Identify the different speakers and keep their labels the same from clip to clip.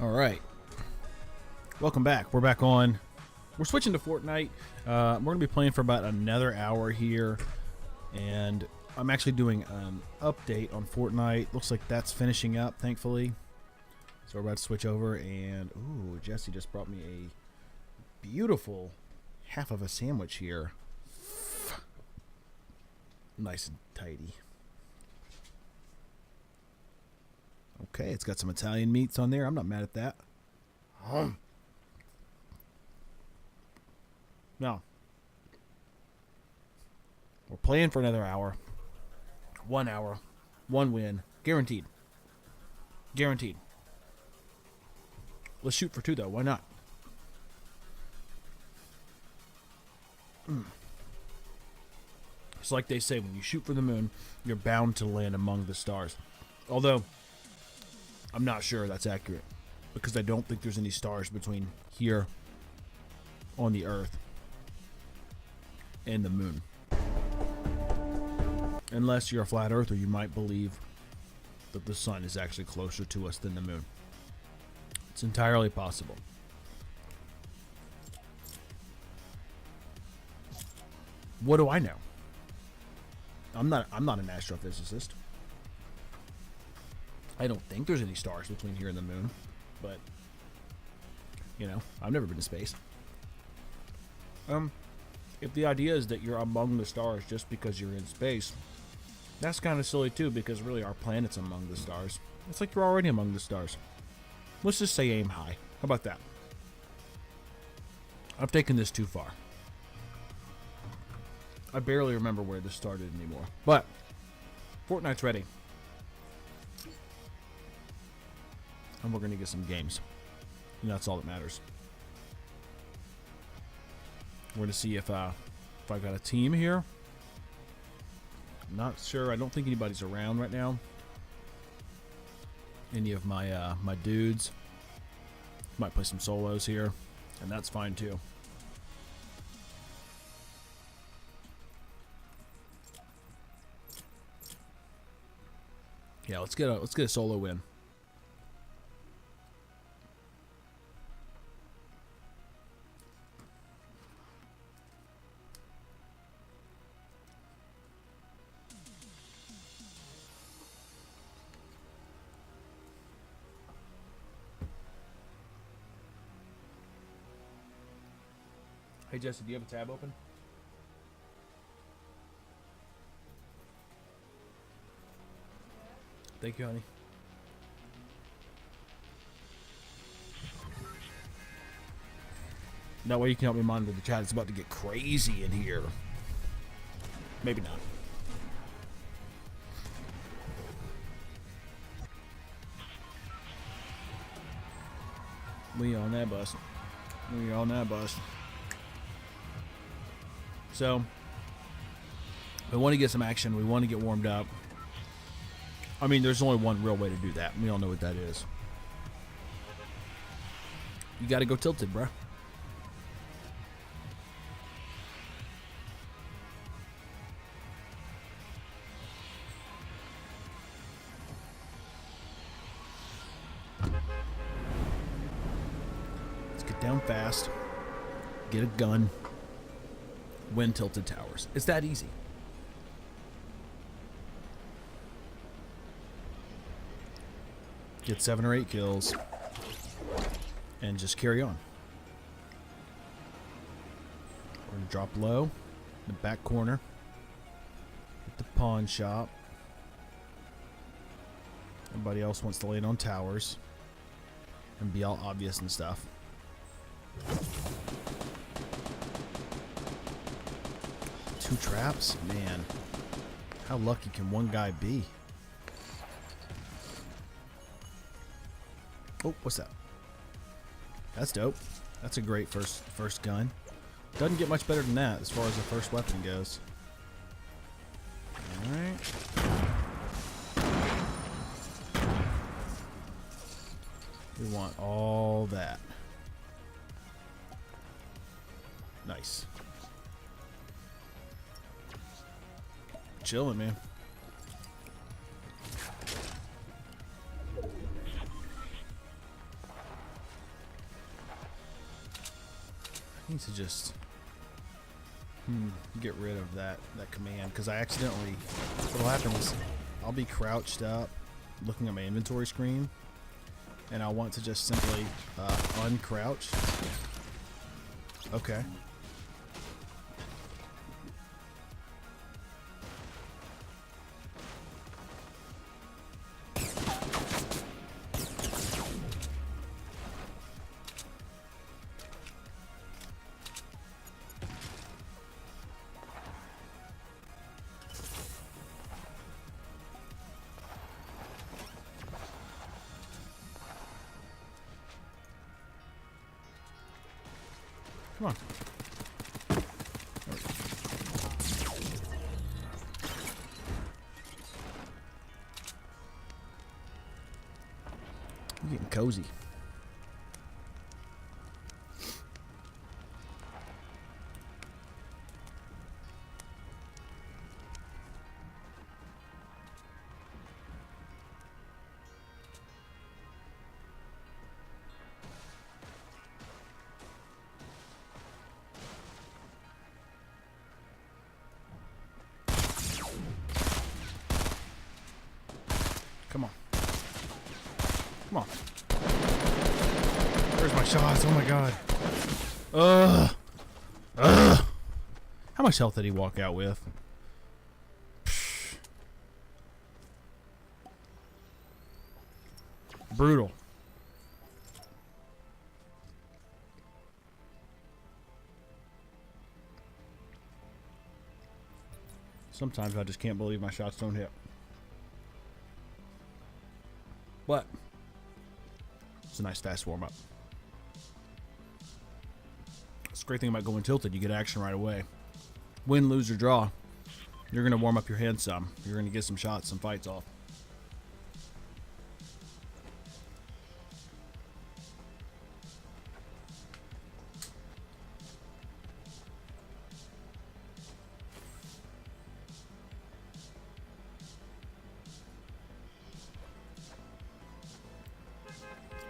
Speaker 1: All right, welcome back. We're back on. We're switching to Fortnite. We're going to be playing for about another hour here, and I'm actually doing an update on Fortnite. Looks like that's finishing up, thankfully. So we're about to switch over, and ooh, Jesse just brought me a beautiful half of a sandwich here. Nice and tidy. Okay, it's got some Italian meats on there. I'm not mad at that. Now, we're playing for another hour. 1 hour. 1 win. Guaranteed. Guaranteed. Let's shoot for 2, though. Why not? It's like they say, when you shoot for the moon, you're bound to land among the stars. Although, I'm not sure that's accurate, because I don't think there's any stars between here on the Earth and the moon. Unless you're a flat earther, you might believe that the sun is actually closer to us than the moon. It's entirely possible. What do I know? I'm not an astrophysicist. I don't think there's any stars between here and the moon, but you know, I've never been to space. If the idea is that you're among the stars just because you're in space, that's kind of silly too, because really our planet's among the stars. It's like you're already among the stars. Let's just say aim high. How about that? I've taken this too far. I barely remember where this started anymore. But Fortnite's ready. And we're going to get some games. And that's all that matters. We're going to see if I got a team here. I'm not sure. I don't think anybody's around right now. Any of my my dudes. Might play some solos here. And that's fine too. Yeah, let's get a solo win. Hey Jesse, do you have a tab open? Thank you, honey. That way you can help me monitor the chat. It's about to get crazy in here. Maybe not. We on that bus. We on that bus. So, we want to get some action. We want to get warmed up. I mean, there's only one real way to do that. We all know what that is. You got to go tilted, bruh. Let's get down fast. Get a gun. Win tilted towers. It's that easy. Get 7 or 8 kills. And just carry on. We're going to drop low. In the back corner. Hit the pawn shop. Everybody else wants to land on towers. And be all obvious and stuff. Two traps? Man. How lucky can one guy be? Oh, what's that? That's dope. That's a great first gun. Doesn't get much better than that as far as the first weapon goes. Alright. We want all that. Nice. Chilling, man. need to just get rid of that command, because I accidentally, what'll happen is I'll be crouched up looking at my inventory screen, and I want to just simply uncrouch. Okay. Come on. I'm getting cozy. Come on. Come on. Where's my shots? Oh my god. How much health did he walk out with? Brutal. Sometimes I just can't believe my shots don't hit. But it's a nice fast warm-up. It's a great thing about going tilted. You get action right away. Win, lose, or draw. You're going to warm up your head some. You're going to get some shots, some fights off.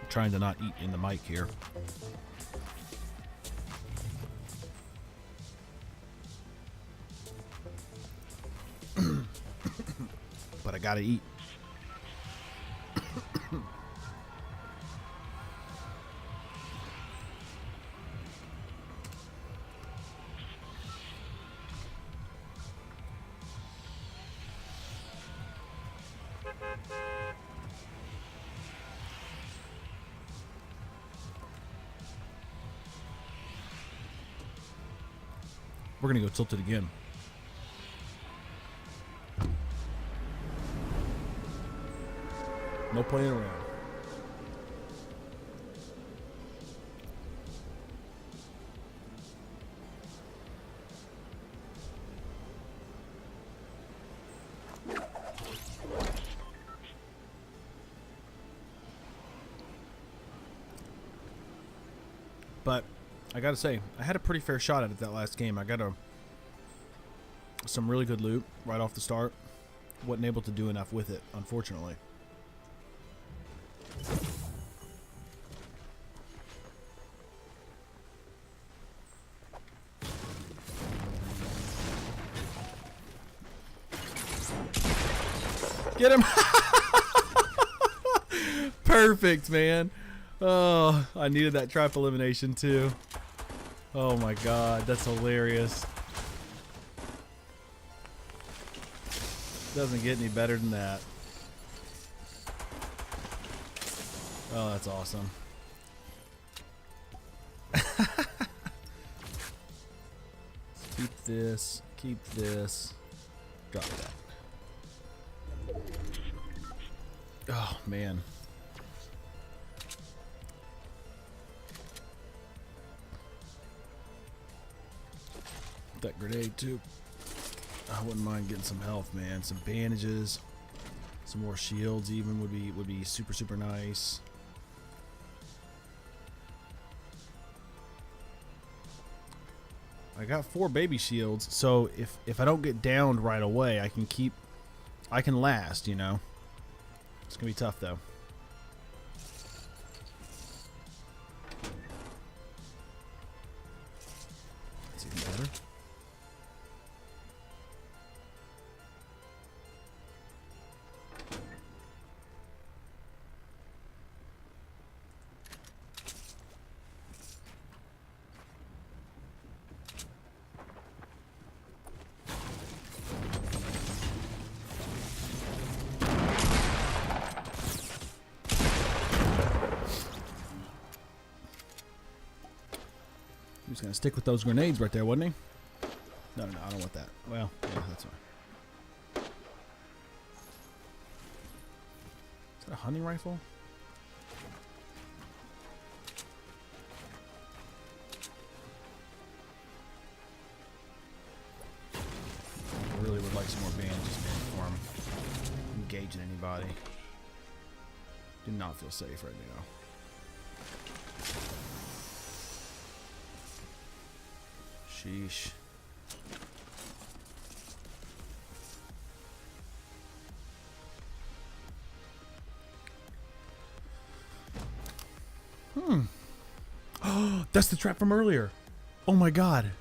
Speaker 1: Trying to not eat in the mic here. But I gotta eat. We're gonna go tilted again. No playing around. But I gotta say, I had a pretty fair shot at it that last game. I got some really good loot right off the start. Wasn't able to do enough with it, unfortunately. Get him! Perfect, man. Oh, I needed that trap elimination too. Oh my god, that's hilarious. Doesn't get any better than that. Oh, that's awesome. Keep this, keep this. Drop that. Oh, man. That grenade too. I wouldn't mind getting some health, man. Some bandages, some more shields even would be super nice. I got 4 baby shields, so if I don't get downed right away, I can last, you know. It's gonna be tough though. He was gonna stick with those grenades right there, wasn't he? No, no, no, I don't want that. Well, yeah, that's fine. Is that a hunting rifle? I really would like some more bandages, man, before I'm engaging anybody. Do not feel safe right now. Sheesh. Oh, that's the trap from earlier. Oh my god.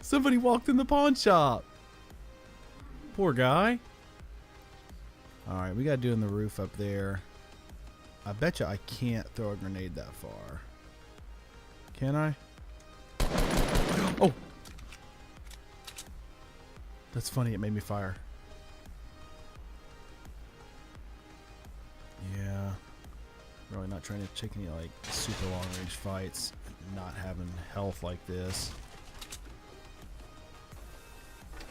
Speaker 1: Somebody walked in the pawn shop. Poor guy. Alright, we gotta do it in the roof up there. I bet you I can't throw a grenade that far. Can I? Oh! That's funny, it made me fire. Yeah. Really not trying to take any like super long range fights. Not having health like this.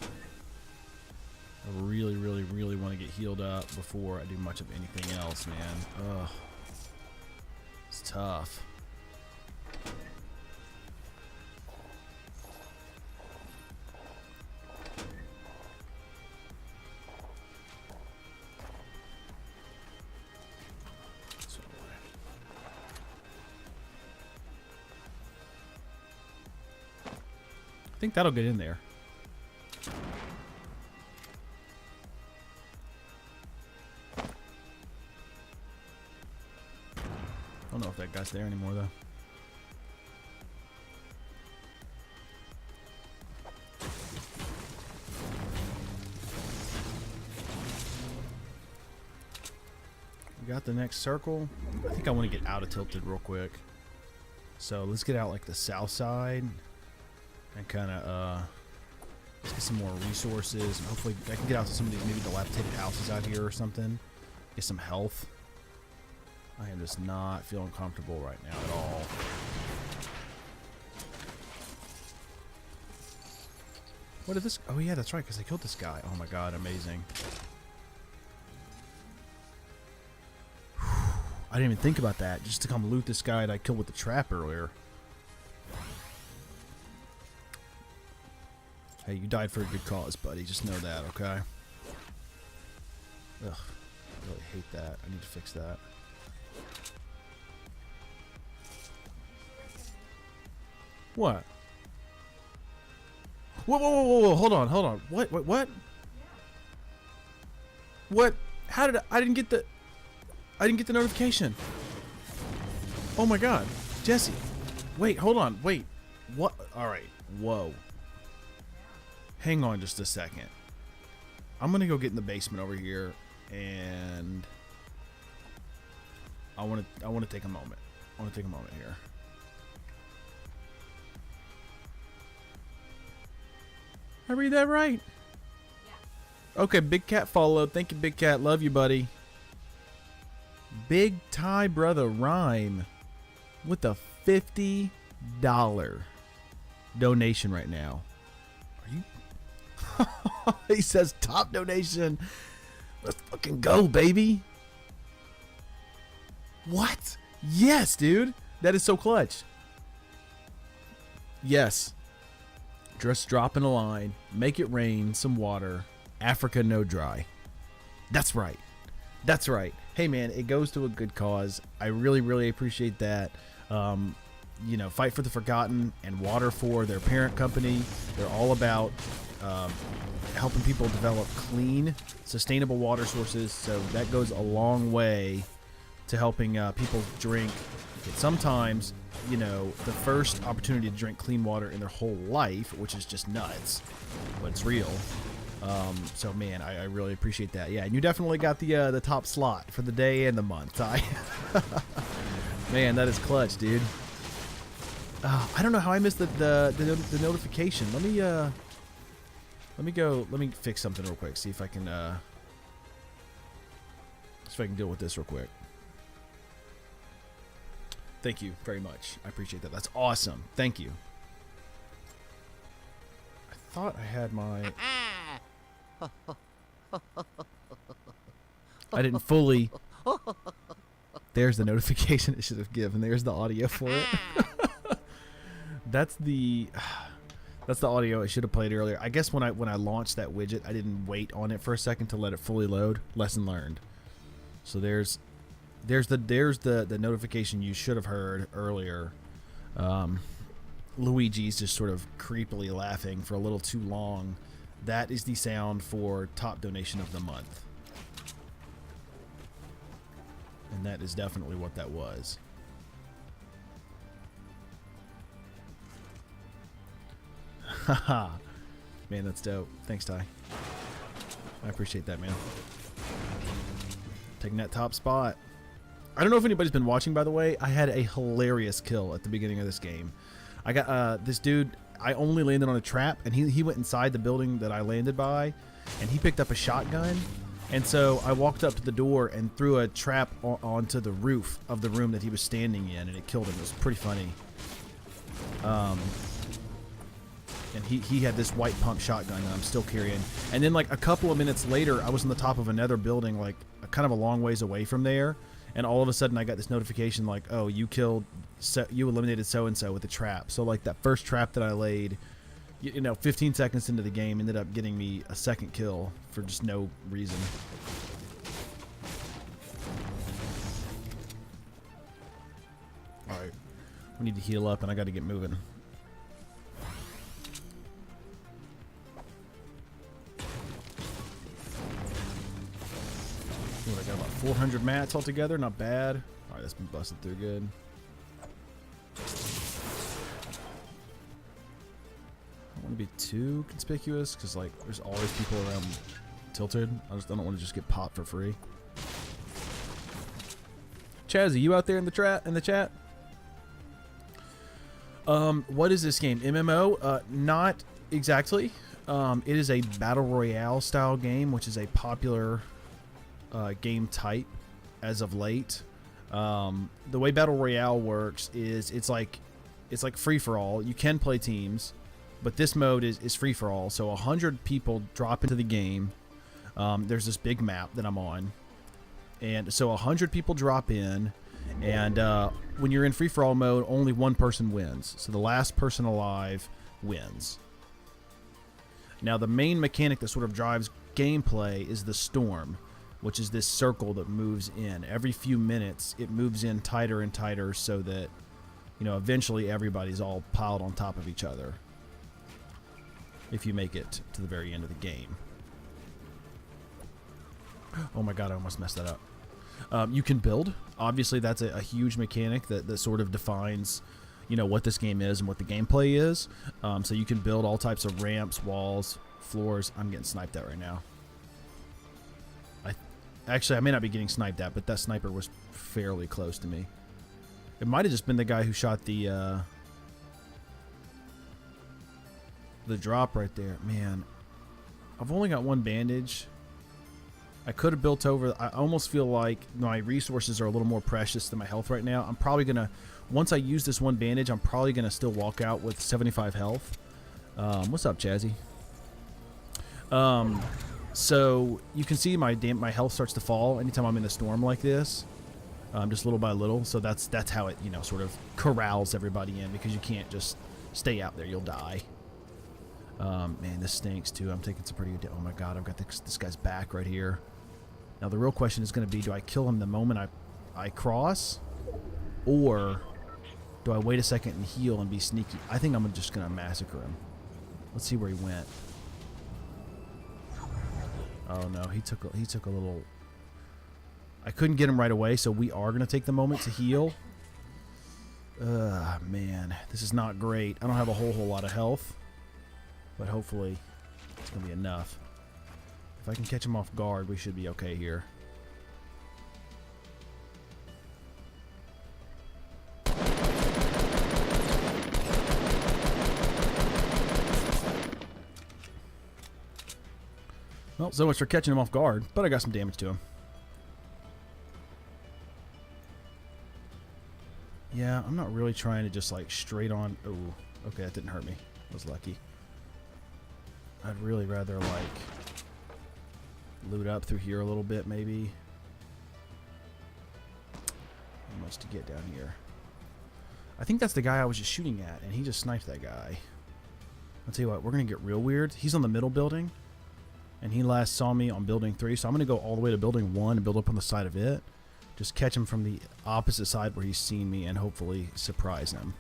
Speaker 1: I really, really, really want to get healed up before I do much of anything else, man. Ugh. It's tough. I think that'll get in there. I don't know if that guy's there anymore, though. We got the next circle. I think I want to get out of tilted real quick. So let's get out like the south side and kind of let's get some more resources. And hopefully I can get out to some of these maybe dilapidated houses out here or something. Get some health. I am just not feeling comfortable right now at all. What did this? Oh yeah, that's right, because they killed this guy. Oh my god, amazing. I didn't even think about that. Just to come loot this guy that I killed with the trap earlier. Hey, you died for a good cause, buddy. Just know that, okay? Ugh, I really hate that. I need to fix that. What? Whoa, whoa, whoa, whoa, whoa, hold on, hold on. What? What? How did I didn't get the notification. Oh my god. Jesse. Wait, hold on. Wait. What? Alright. Whoa. Hang on just a second. I'm gonna go get in the basement over here and I wanna take a moment. I wanna take a moment here. I read that right? Yeah. Okay, Big Cat followed. Thank you, Big Cat. Love you, buddy. Big Ty Brother Rhyme with a $50 donation right now. Are you? He says top donation. Let's fucking go, baby. What? Yes, dude. That is so clutch. Yes. Just dropping a line. Make it rain. Some water. Africa no dry. That's right. That's right. Hey, man, it goes to a good cause. I really, really appreciate that. You know, Fight for the Forgotten and Water for their parent company. They're all about helping people develop clean, sustainable water sources. So that goes a long way to helping people drink. Sometimes, you know, the first opportunity to drink clean water in their whole life, which is just nuts, but it's real. So man, I really appreciate that. Yeah, and you definitely got the top slot for the day and the month, Ty. Man, that is clutch, dude. I don't know how I missed the notification. Let me fix something real quick. See if I can deal with this real quick. Thank you very much. I appreciate that. That's awesome. Thank you. I thought I had my... I didn't fully... There's the notification it should have given. There's the audio for it. That's the audio I should have played earlier. I guess when I launched that widget, I didn't wait on it for a second to let it fully load. Lesson learned. So there's the notification you should have heard earlier. Luigi's just sort of creepily laughing for a little too long. That is the sound for top donation of the month. And that is definitely what that was. Haha. Man, that's dope. Thanks, Ty. I appreciate that, man. Taking that top spot. I don't know if anybody's been watching, by the way. I had a hilarious kill at the beginning of this game. I got this dude. I only landed on a trap, and he went inside the building that I landed by, and he picked up a shotgun. And so I walked up to the door and threw a trap onto the roof of the room that he was standing in, and it killed him. It was pretty funny. And he had this white pump shotgun that I'm still carrying. And then like a couple of minutes later, I was on the top of another building, like kind of a long ways away from there. And all of a sudden I got this notification like, oh, you eliminated so-and-so with a trap. So like that first trap that I laid, 15 seconds into the game ended up getting me a second kill for just no reason. Alright. We need to heal up and I got to get moving. What, I got about 400 mats altogether. Not bad. Alright, that's been busted through good. I don't want to be too conspicuous because like there's always people around tilted. I don't want to just get popped for free. Chazzy, you out there in the chat? What is this game? MMO? Not exactly. It is a battle royale style game, which is a popular game type as of late. The way battle royale works is it's like free for all. You can play teams, but this mode is free for all. So 100 people drop into the game. There's this big map that I'm on, and so 100 people drop in, and when you're in free for all mode, only one person wins. So the last person alive wins. Now the main mechanic that sort of drives gameplay is the storm, which is this circle that moves in. Every few minutes, it moves in tighter and tighter so that, eventually everybody's all piled on top of each other if you make it to the very end of the game. Oh my god, I almost messed that up. You can build. Obviously, that's a huge mechanic that sort of defines, what this game is and what the gameplay is. So you can build all types of ramps, walls, floors. I'm getting sniped at right now. Actually, I may not be getting sniped at, but that sniper was fairly close to me. It might have just been the guy who shot the drop right there. Man, I've only got one bandage. I could have built over. I almost feel like my resources are a little more precious than my health right now. I'm probably going to, once I use this one bandage, I'm probably going to still walk out with 75 health. What's up, Chazzy? So you can see my health starts to fall anytime I'm in a storm like this, just little by little. So that's how it sort of corrals everybody in, because you can't just stay out there, you'll die. Man, this stinks too. I'm taking some pretty good. Oh my god, I've got this guy's back right here. Now the real question is going to be: do I kill him the moment I cross, or do I wait a second and heal and be sneaky? I think I'm just going to massacre him. Let's see where he went. Oh no, he took a little. I couldn't get him right away, so we are gonna take the moment to heal. Man, this is not great. I don't have a whole lot of health, but hopefully it's gonna be enough. If I can catch him off guard, we should be okay here. Well, so much for catching him off guard, but I got some damage to him. Yeah, I'm not really trying to just like straight on. Oh, okay, that didn't hurt me. I was lucky. I'd really rather like loot up through here a little bit, maybe. How much to get down here? I think that's the guy I was just shooting at, and he just sniped that guy. I'll tell you what, we're gonna get real weird. He's on the middle building, and he last saw me on building 3, so I'm gonna go all the way to building 1 and build up on the side of it. Just catch him from the opposite side where he's seen me and hopefully surprise him.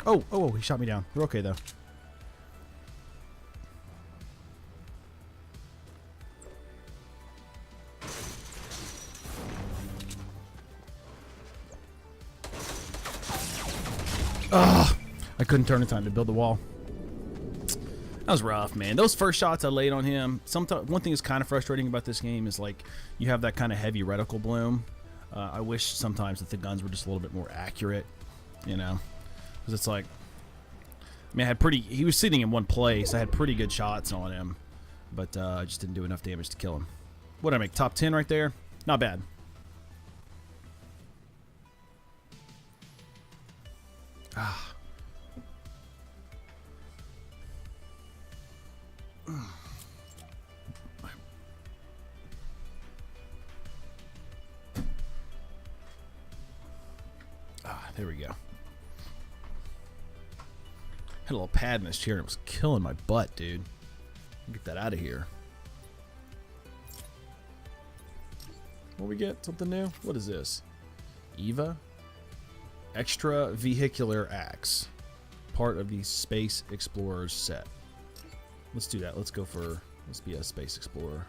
Speaker 1: Oh, he shot me down. We're okay, though. Ugh! I couldn't turn in time to build the wall. That was rough, man. Those first shots I laid on him. Sometimes one thing that's kind of frustrating about this game is like you have that kind of heavy reticle bloom. I wish sometimes that the guns were just a little bit more accurate, you know, because it's like, I mean, he was sitting in one place. I had pretty good shots on him, but I just didn't do enough damage to kill him. What did I make? Top 10 right there? Not bad. Ah. There we go. Had a little pad in this chair and it was killing my butt, dude. Get that out of here. What we get? Something new? What is this? Eva? Extra vehicular axe. Part of the Space Explorers set. Let's do that. Let's be a Space Explorer.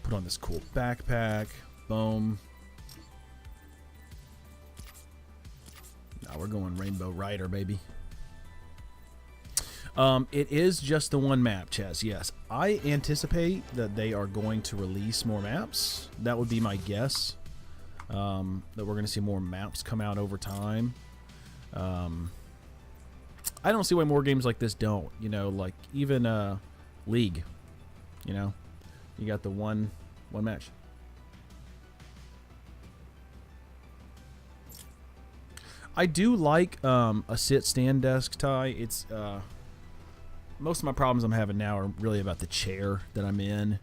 Speaker 1: Put on this cool backpack. Boom. Now we're going Rainbow Rider, baby. It is just the one map, Chaz. Yes. I anticipate that they are going to release more maps. That would be my guess. That we're going to see more maps come out over time. I don't see why more games like this don't. You know, like even League. You know, you got the one match. I do like a sit-stand desk, Ty. It's most of my problems I'm having now are really about the chair that I'm in.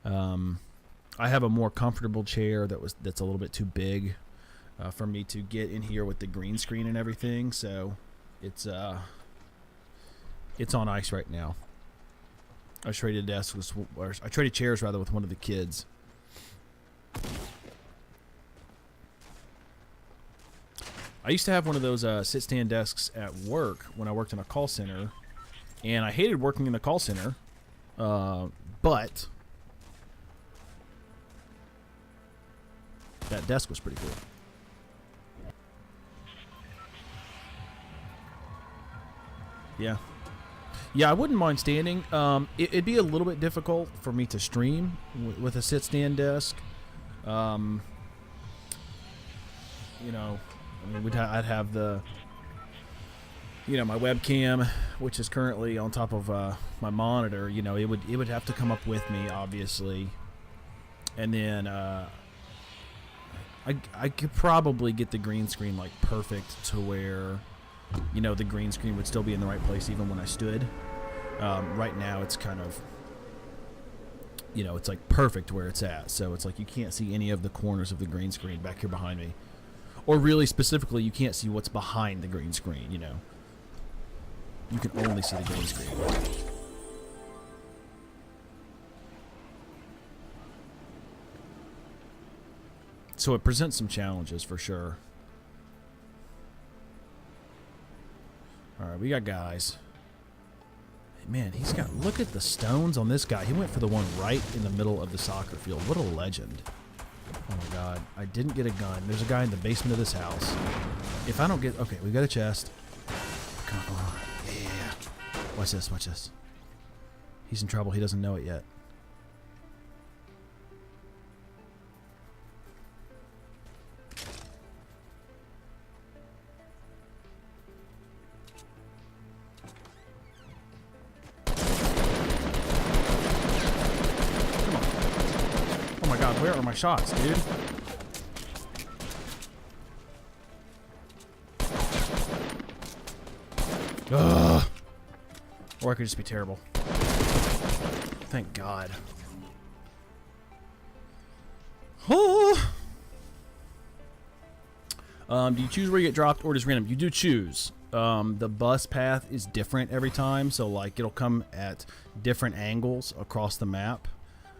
Speaker 1: I have a more comfortable chair that's a little bit too big for me to get in here with the green screen and everything. So it's on ice right now. I traded chairs rather with one of the kids. I used to have one of those sit-stand desks at work when I worked in a call center, and I hated working in the call center, but that desk was pretty cool. Yeah. Yeah, I wouldn't mind standing. It'd be a little bit difficult for me to stream with a sit-stand desk. You know, I mean, I'd have the, you know, my webcam, which is currently on top of my monitor. You know, it would have to come up with me, obviously, and then I could probably get the green screen like perfect to where, you know, the green screen would still be in the right place even when I stood. Right now, it's kind of, you know, it's like perfect where it's at. So it's like you can't see any of the corners of the green screen back here behind me. Or really specifically, you can't see what's behind the green screen, you know. You can only see the green screen. So it presents some challenges for sure. Alright, we got guys. Man, look at the stones on this guy. He went for the one right in the middle of the soccer field. What a legend. Oh my god, I didn't get a gun. There's a guy in the basement of this house. If I don't get... Okay, we got a chest. Come on. Yeah. Watch this, watch this. He's in trouble. He doesn't know it yet. Where are my shots, dude? Ugh. Or I could just be terrible. Thank God. Oh. Do you choose where you get dropped or just random? You do choose. The bus path is different every time, so like it'll come at different angles across the map.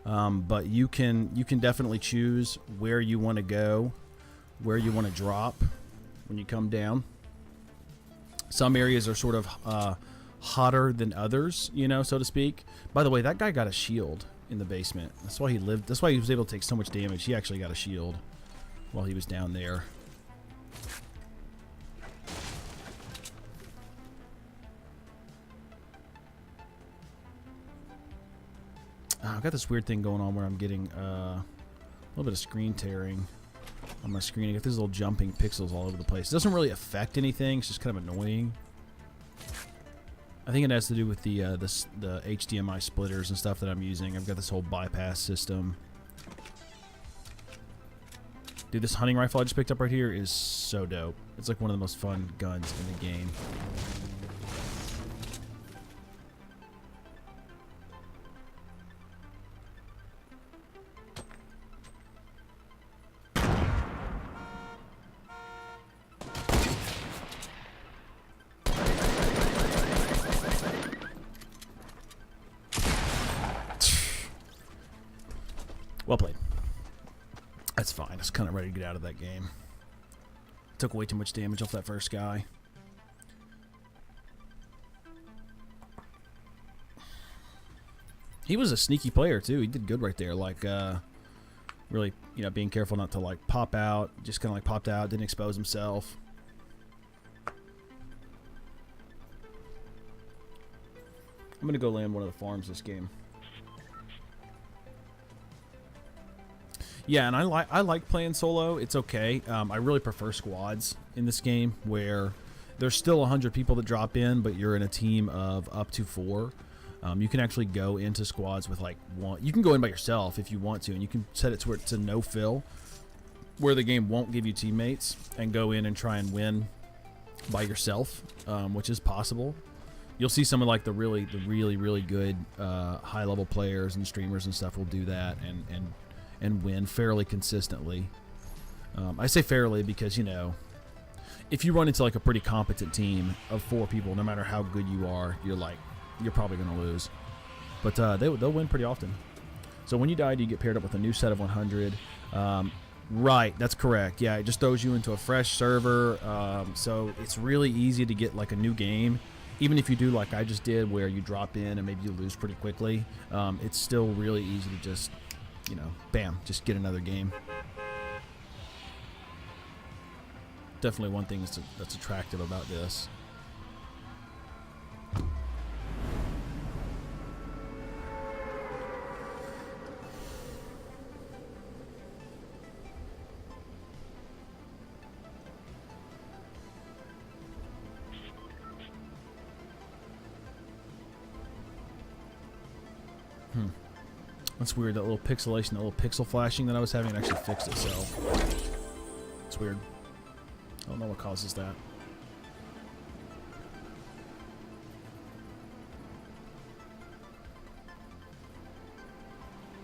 Speaker 1: But you can definitely choose where you want to go, where you want to drop when you come down. Some areas are sort of hotter than others, you know, so to speak. By the way, that guy got a shield in the basement. That's why he lived. That's why he was able to take so much damage. He actually got a shield while he was down there. I've got this weird thing going on where I'm getting a little bit of screen tearing on my screen. I get these little jumping pixels all over the place. It doesn't really affect anything. It's just kind of annoying. I think it has to do with the HDMI splitters and stuff that I'm using. I've got this whole bypass system. Dude, this hunting rifle I just picked up right here is so dope. It's like one of the most fun guns in the game. Well played. That's fine. I was kind of ready to get out of that game. Took way too much damage off that first guy. He was a sneaky player too. He did good right there. Like, really, you know, being careful not to like pop out. Just kind of like popped out, didn't expose himself. I'm gonna go land one of the farms this game. Yeah, and I like playing solo. It's okay. I really prefer squads in this game where there's still 100 people that drop in, but you're in a team of up to 4. You can actually go into squads with like one. You can go in by yourself if you want to, and you can set it to where it's a no-fill, where the game won't give you teammates, and go in and try and win by yourself, which is possible. You'll see some of like the really good high-level players and streamers and stuff will do that and win fairly consistently. I say fairly because, you know, if you run into like a pretty competent team of 4 people, no matter how good you are, you're probably going to lose. But they'll win pretty often. So when you die, you get paired up with a new set of 100. Right, that's correct. Yeah, it just throws you into a fresh server. So it's really easy to get like a new game. Even if you do like I just did, where you drop in and maybe you lose pretty quickly, it's still really easy to just, you know, bam, just get another game. Definitely one thing that's attractive about this. That's weird, that little pixelation, that little pixel flashing that I was having actually fixed itself. It's weird. I don't know what causes that.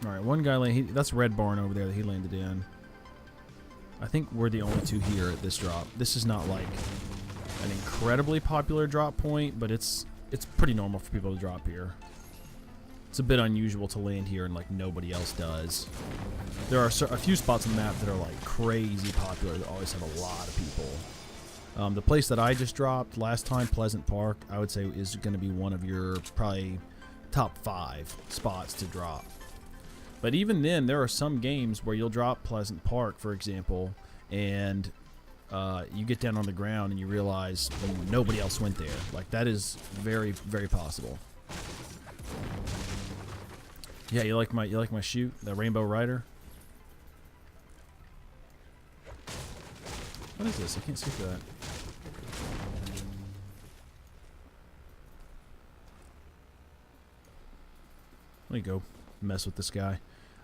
Speaker 1: Alright, one guy, that's Red Barn over there that he landed in. I think we're the only 2 here at this drop. This is not like an incredibly popular drop point, but it's pretty normal for people to drop here. It's a bit unusual to land here and like nobody else does. There are a few spots on the map that are like crazy popular that always have a lot of people. The place that I just dropped last time, Pleasant Park, I would say is going to be one of your probably top 5 spots to drop. But even then, there are some games where you'll drop Pleasant Park, for example, and you get down on the ground and you realize nobody else went there. Like, that is very, very possible. Yeah, you like my shoot, the Rainbow Rider? What is this? I can't see that. Let me go mess with this guy.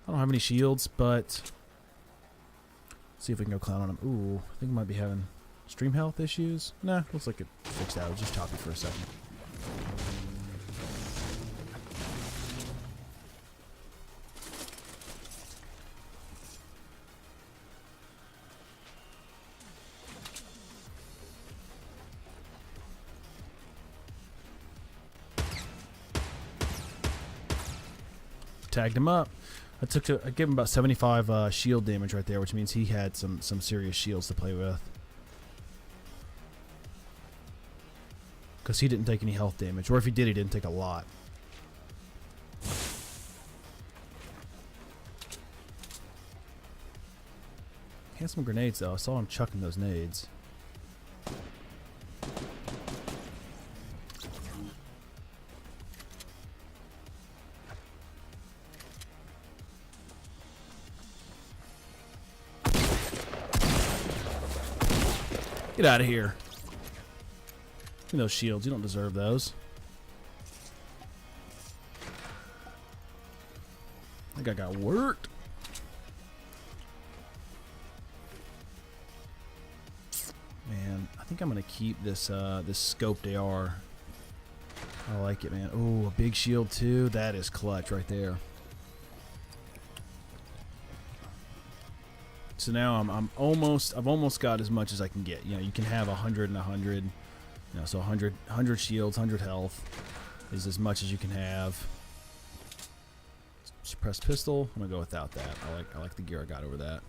Speaker 1: I don't have any shields, but see if we can go clown on him. Ooh, I think I might be having stream health issues. Nah, looks like it fixed out. It was just choppy for a second. Tagged him up. I gave him about 75 shield damage right there, which means he had some serious shields to play with. Because he didn't take any health damage, or if he did, he didn't take a lot. He had some grenades though. I saw him chucking those nades. Get out of here. Give me those shields. You don't deserve those. I think I got worked. Man, I think I'm gonna keep this this scoped AR. I like it, man. Oh, a big shield too. That is clutch right there. So now I've almost got as much as I can get. You know, you can have 100 and 100. You know, so 100 shields, 100 health is as much as you can have. Suppressed pistol. I'm gonna go without that. I like the gear I got over that.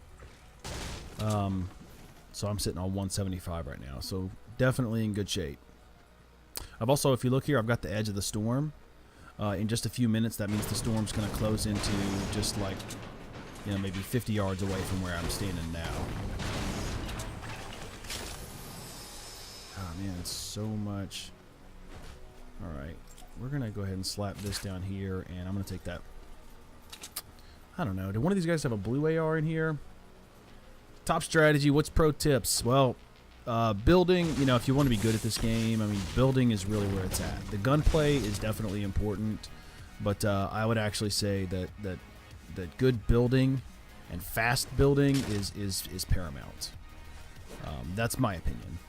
Speaker 1: So I'm sitting on 175 right now. So definitely in good shape. I've also, if you look here, I've got the edge of the storm. In just a few minutes, that means the storm's gonna close into just like, you know, maybe 50 yards away from where I'm standing now. Oh man, it's so much. Alright, we're gonna go ahead and slap this down here, and I'm gonna take that. I don't know, did one of these guys have a blue AR in here? Top strategy, what's pro tips? Well, building, you know, if you want to be good at this game, I mean, building is really where it's at. The gunplay is definitely important, but I would actually say that good building and fast building is paramount. That's my opinion.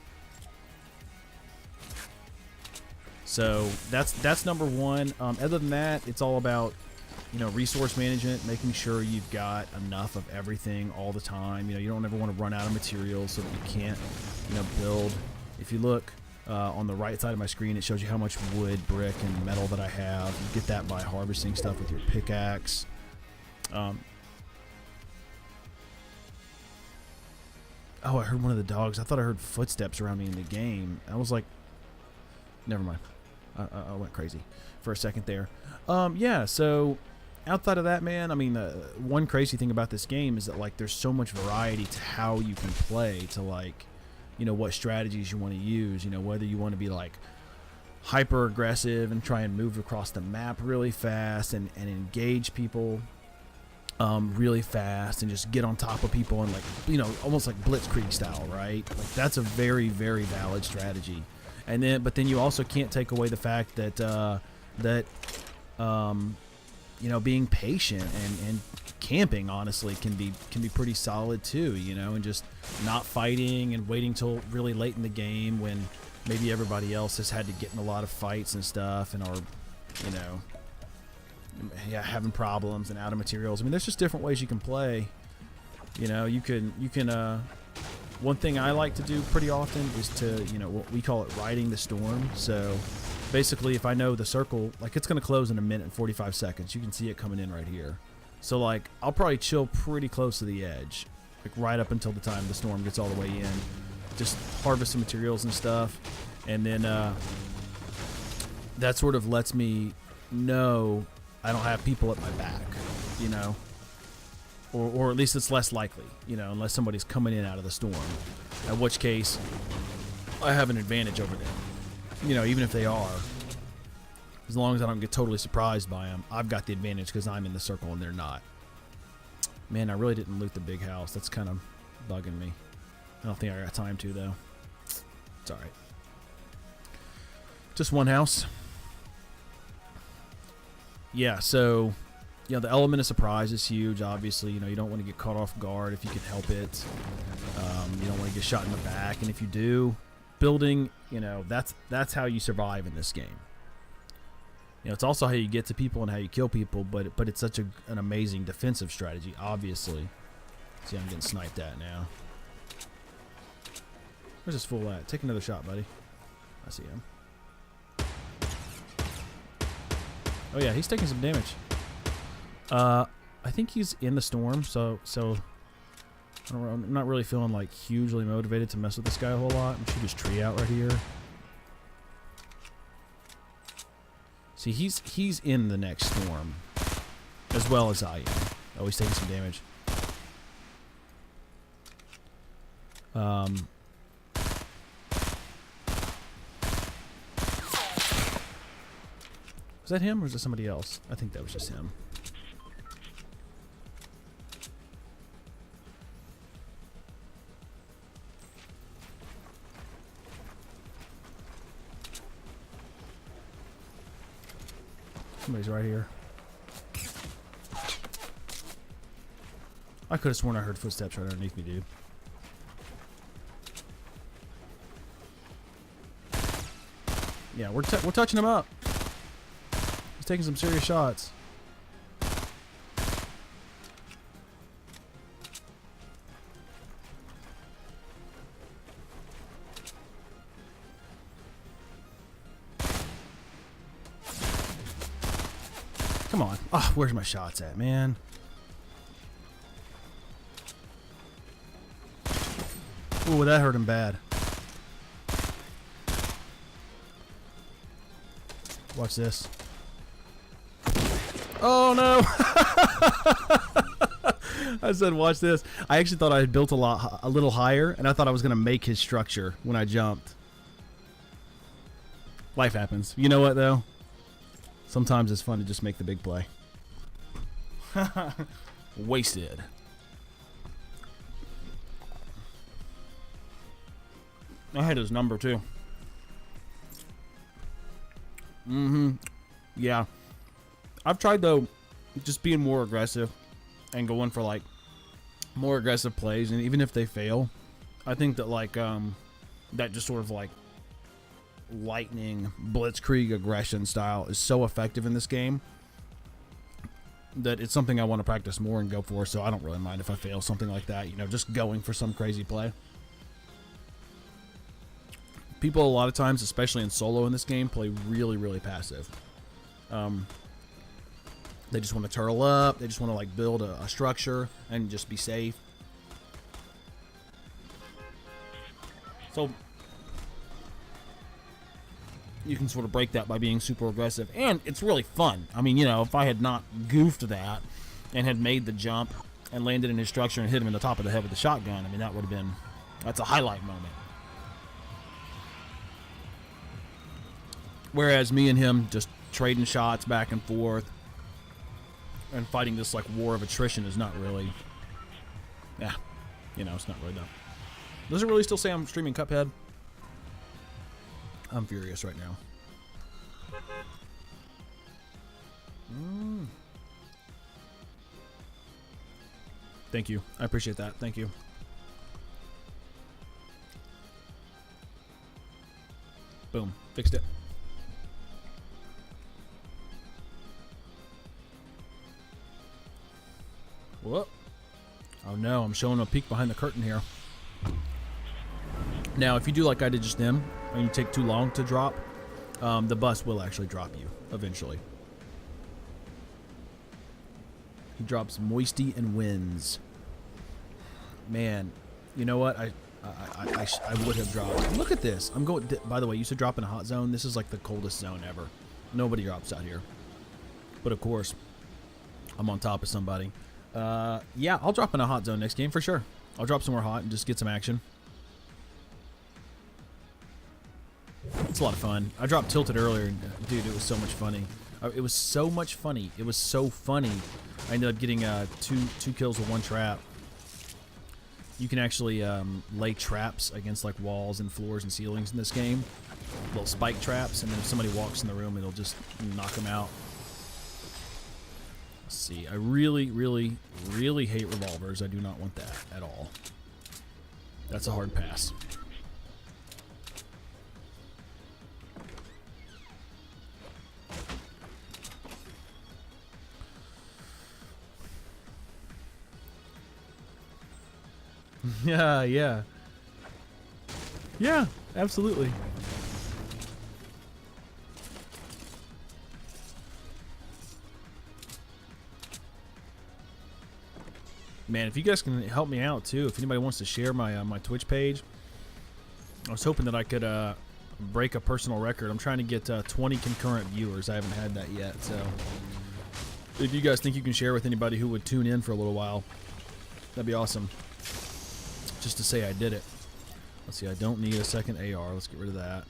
Speaker 1: So that's number one. Other than that, it's all about, you know, resource management, making sure you've got enough of everything all the time. You know, you don't ever want to run out of materials so that you can't, you know, build. If you look on the right side of my screen, it shows you how much wood, brick, and metal that I have. You get that by harvesting stuff with your pickaxe. Oh, I heard one of the dogs. I thought I heard footsteps around me in the game. I was like, never mind. I went crazy for a second there. Yeah, so outside of that, man, I mean, one crazy thing about this game is that, like, there's so much variety to how you can play, to, like, you know, what strategies you want to use, you know, whether you want to be, like, hyper aggressive and try and move across the map really fast and engage people really fast and just get on top of people and, like, you know, almost like Blitzkrieg style, right? Like, that's a very, very valid strategy. And then, but then you also can't take away the fact that you know, being patient and camping, honestly, can be pretty solid too. You know, and just not fighting and waiting till really late in the game when maybe everybody else has had to get in a lot of fights and stuff and are, you know, yeah, having problems and out of materials. I mean, there's just different ways you can play. You know, you can. One thing I like to do pretty often is to, you know, what we call it riding the storm. So basically, if I know the circle, like, it's going to close in a minute and 45 seconds, you can see it coming in right here. So, like, I'll probably chill pretty close to the edge, like right up until the time the storm gets all the way in. Just harvest some materials and stuff. And then that sort of lets me know I don't have people at my back, you know. Or at least it's less likely, you know, unless somebody's coming in out of the storm. In which case, I have an advantage over them. You know, even if they are. As long as I don't get totally surprised by them, I've got the advantage because I'm in the circle and they're not. Man, I really didn't loot the big house. That's kind of bugging me. I don't think I got time to, though. It's alright. Just one house. Yeah, so You know, the element of surprise is huge, obviously. You know, you don't want to get caught off guard if you can help it. You don't want to get shot in the back. And if you do, building, you know, that's how you survive in this game. You know, it's also how you get to people and how you kill people, but it's such an amazing defensive strategy, obviously. See, I'm getting sniped at now. Where's this fool at? Take another shot, buddy. I see him. Oh yeah, he's taking some damage. I think he's in the storm, so I don't know, I'm not really feeling like hugely motivated to mess with this guy a whole lot. I'm shoot his tree out right here. See, he's in the next storm, as well as I am. Oh, he's taking some damage. Was that him or was it somebody else? I think that was just him. Somebody's right here. I could have sworn I heard footsteps right underneath me, dude. Yeah, we're touching him up. He's taking some serious shots. Come on. Oh, where's my shots at, man? Ooh, that hurt him bad. Watch this. Oh, no. I said, watch this. I actually thought I had built a little higher, and I thought I was going to make his structure when I jumped. Life happens. You know what, though? Sometimes it's fun to just make the big play. Wasted. I had his number, too. Yeah. I've tried, though, just being more aggressive and going for, like, more aggressive plays. And even if they fail, I think that, like, that just sort of, like, lightning blitzkrieg aggression style is so effective in this game that it's something I want to practice more and go for. So I don't really mind if I fail something like that, you know, just going for some crazy play. People a lot of times, especially in solo in this game, play really passive. They just want to turtle up, they just want to like build a structure and just be safe. So you can sort of break that by being super aggressive, and it's really fun. I mean, you know, if I had not goofed that and had made the jump and landed in his structure and hit him in the top of the head with the shotgun, I mean, that would have been, that's a highlight moment. Whereas me and him just trading shots back and forth and fighting this like war of attrition is not really, yeah, you know, it's not really done. Does it really still say I'm streaming Cuphead? I'm furious right now. Thank you. I appreciate that. Thank you. Boom. Fixed it. Whoop. Oh no, I'm showing a peek behind the curtain here. Now, if you do like I did just then, and you take too long to drop, the bus will actually drop you eventually. He drops Moisty and Winds. Man, you know what? I would have dropped. Look at this. I'm going. By the way, you used to drop in a hot zone. This is like the coldest zone ever. Nobody drops out here. But of course, I'm on top of somebody. Yeah, I'll drop in a hot zone next game for sure. I'll drop somewhere hot and just get some action. It's a lot of fun. I dropped Tilted earlier, and dude, it was so much funny. It was so much funny. It was so funny. I ended up getting two kills with one trap. You can actually lay traps against like walls and floors and ceilings in this game. Little spike traps, and then if somebody walks in the room, it'll just knock them out. Let's see. I really, really, really hate revolvers. I do not want that at all. That's a hard pass. Yeah, yeah. Yeah, absolutely. Man, if you guys can help me out too, if anybody wants to share my my Twitch page, I was hoping that I could break a personal record. I'm trying to get 20 concurrent viewers. I haven't had that yet, so if you guys think you can share with anybody who would tune in for a little while, that'd be awesome. Just to say I did it. Let's see, I don't need a second AR. Let's get rid of that.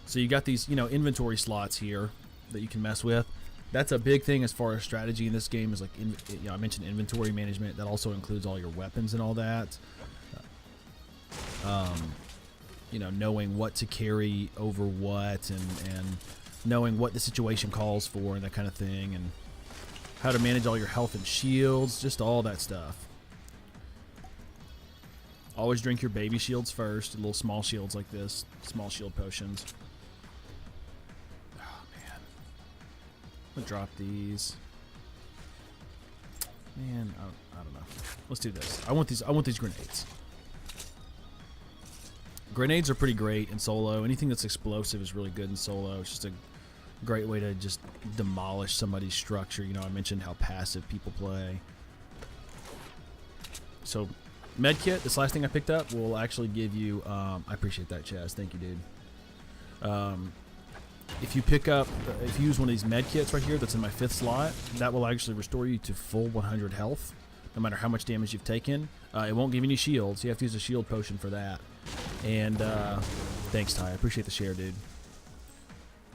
Speaker 1: So you got these, you know, inventory slots here that you can mess with. That's a big thing as far as strategy in this game is like, you know, I mentioned inventory management. That also includes all your weapons and all that. You know, knowing what to carry over what and knowing what the situation calls for and that kind of thing, and how to manage all your health and shields, just all that stuff. Always drink your baby shields first, little small shields like this, small shield potions. Oh man, I'm gonna drop these. Man, I don't know. Let's do this. I want these grenades. Grenades are pretty great in solo. Anything that's explosive is really good in solo. It's just a great way to just demolish somebody's structure. You know, I mentioned how passive people play. So, medkit, this last thing I picked up, will actually give you, I appreciate that, Chaz. Thank you, dude. If you pick up, if you use one of these medkits right here that's in my 5th slot, that will actually restore you to full 100 health, no matter how much damage you've taken. It won't give you any shields. You have to use a shield potion for that. And thanks, Ty. I appreciate the share, dude.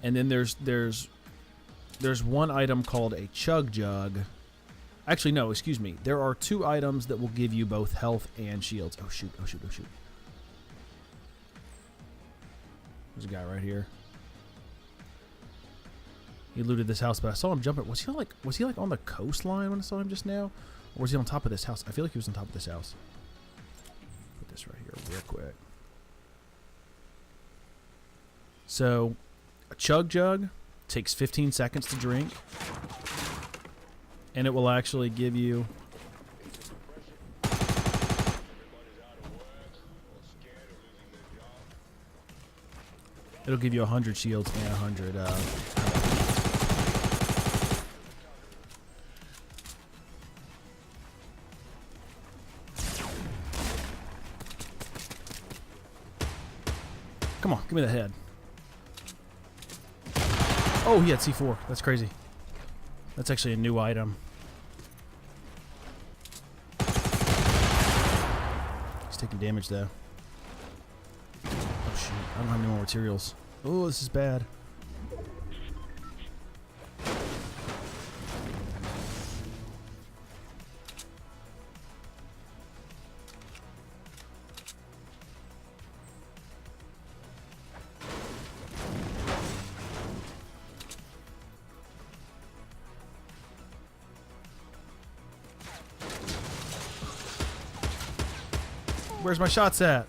Speaker 1: And then there's one item called a chug jug. Actually, no, excuse me. There are 2 items that will give you both health and shields. Oh shoot! Oh shoot! Oh shoot! There's a guy right here. He looted this house, but I saw him jumping. Was he like on the coastline when I saw him just now, or was he on top of this house? I feel like he was on top of this house. Put this right here real quick. So, a chug jug takes 15 seconds to drink, and it will actually give you. It'll give you 100 shields and 100. Come on, give me the head. Oh, he had C4. That's crazy. That's actually a new item. He's taking damage though. Oh shoot, I don't have any more materials. Oh, this is bad. Where's my shots at?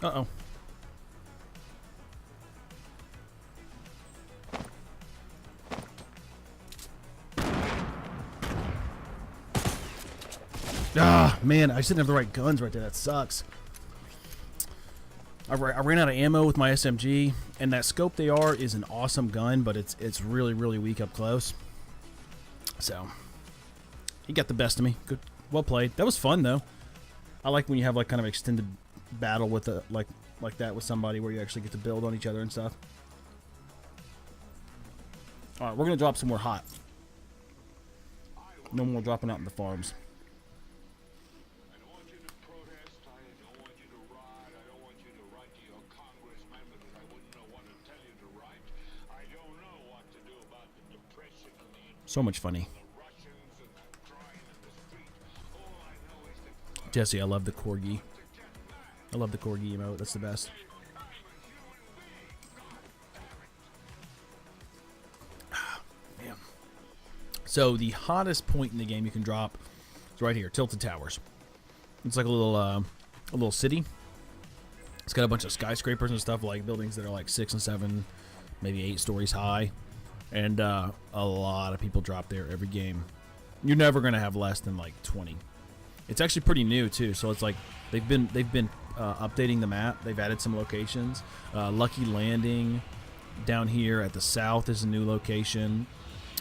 Speaker 1: Uh-oh. Ah, man, I just didn't have the right guns right there. That sucks. I ran out of ammo with my SMG, and that scope they are is an awesome gun, but it's really, really weak up close. So, he got the best of me. Good, well played. That was fun though. I like when you have like kind of extended battle with a like that with somebody where you actually get to build on each other and stuff. All right, we're gonna drop some more hot. No more dropping out in the farms. So much funny. Jesse, I love the corgi. I love the corgi emote. That's the best. So the hottest point in the game you can drop is right here, Tilted Towers. It's like a little city. It's got a bunch of skyscrapers and stuff, like buildings that are like 6 and 7, maybe 8 stories high, and a lot of people drop there every game. You're never gonna have less than like 20. It's actually pretty new too, so it's like they've been updating the map. They've added some locations. Lucky Landing down here at the south is a new location.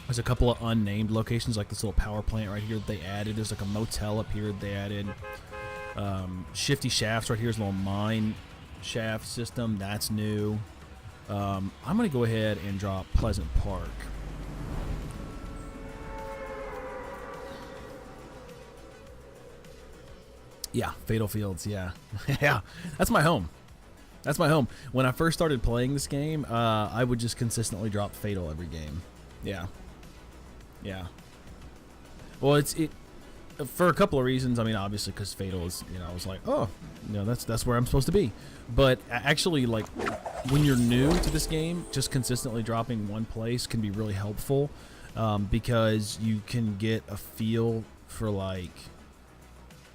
Speaker 1: There's a couple of unnamed locations, like this little power plant right here that they added. There's like a motel up here that they added. Shifty Shafts right here is a little mine shaft system. That's new. I'm going to go ahead and drop Pleasant Park. Yeah, Fatal Fields, yeah. Yeah, that's my home. That's my home. When I first started playing this game, I would just consistently drop Fatal every game. Yeah. Yeah. Well, it for a couple of reasons. I mean, obviously because Fatal is, I was like, oh, that's where I'm supposed to be. But actually, like, when you're new to this game, just consistently dropping one place can be really helpful, because you can get a feel for like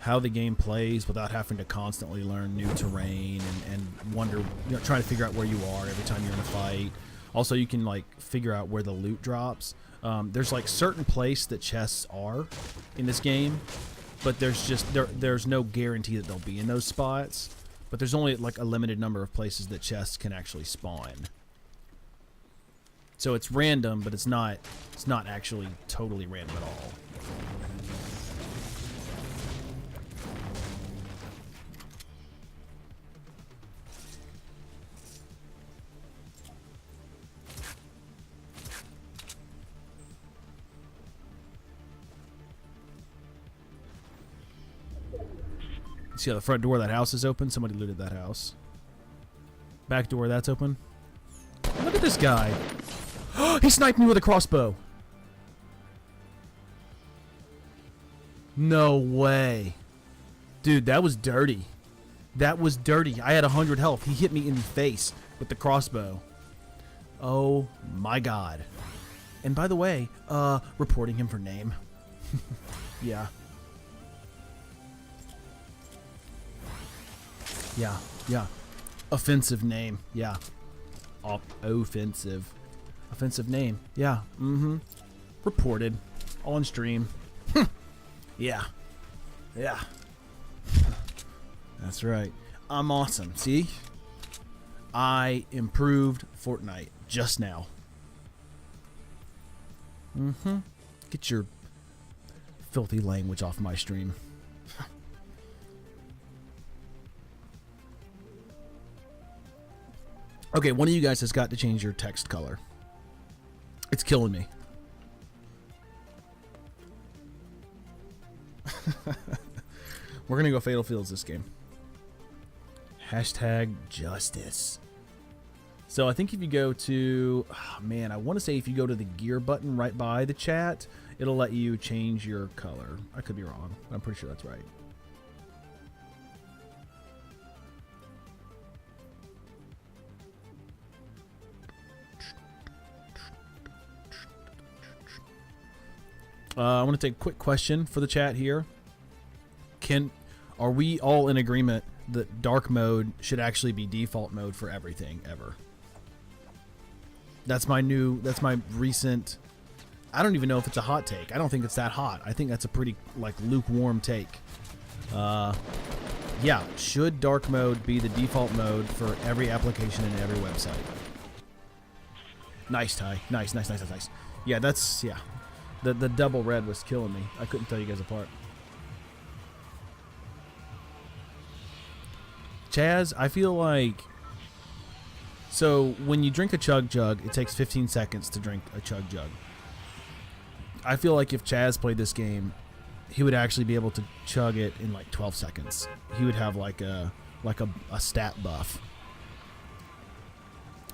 Speaker 1: how the game plays without having to constantly learn new terrain and wonder, trying to figure out where you are every time you're in a fight. Also, you can like figure out where the loot drops. There's like certain places that chests are in this game, but there's no guarantee that they'll be in those spots. But there's only like a limited number of places that chests can actually spawn. So it's random, but it's not actually totally random at all. See how the front door of that house is open? Somebody looted that house. Back door, that's open. Look at this guy. He sniped me with a crossbow. No way. Dude, that was dirty. That was dirty. I had 100 health. He hit me in the face with the crossbow. Oh my god. And by the way, reporting him for name. Yeah. Yeah, yeah. Offensive name. Yeah. Offensive. Offensive name. Yeah. Mm-hmm. Reported. On stream. Yeah. Yeah. That's right. I'm awesome. See? I improved Fortnite just now. Mm-hmm. Get your filthy language off my stream. Okay, one of you guys has got to change your text color. It's killing me. We're going to go Fatal Fields this game. Hashtag justice. So I think if you go to... Oh man, I want to say if you go to the gear button right by the chat, it'll let you change your color. I could be wrong. I'm pretty sure that's right. I want to take a quick question for the chat here. Are we all in agreement that dark mode should actually be default mode for everything ever? That's my recent, I don't even know if it's a hot take. I don't think it's that hot. I think that's a pretty like lukewarm take. Yeah, should dark mode be the default mode for every application and every website? Nice, Ty. Nice. Yeah, that's, yeah. The double red was killing me. I couldn't tell you guys apart. Chaz, I feel like... So, when you drink a chug jug, it takes 15 seconds to drink a chug jug. I feel like if Chaz played this game, he would actually be able to chug it in like 12 seconds. He would have like a stat buff.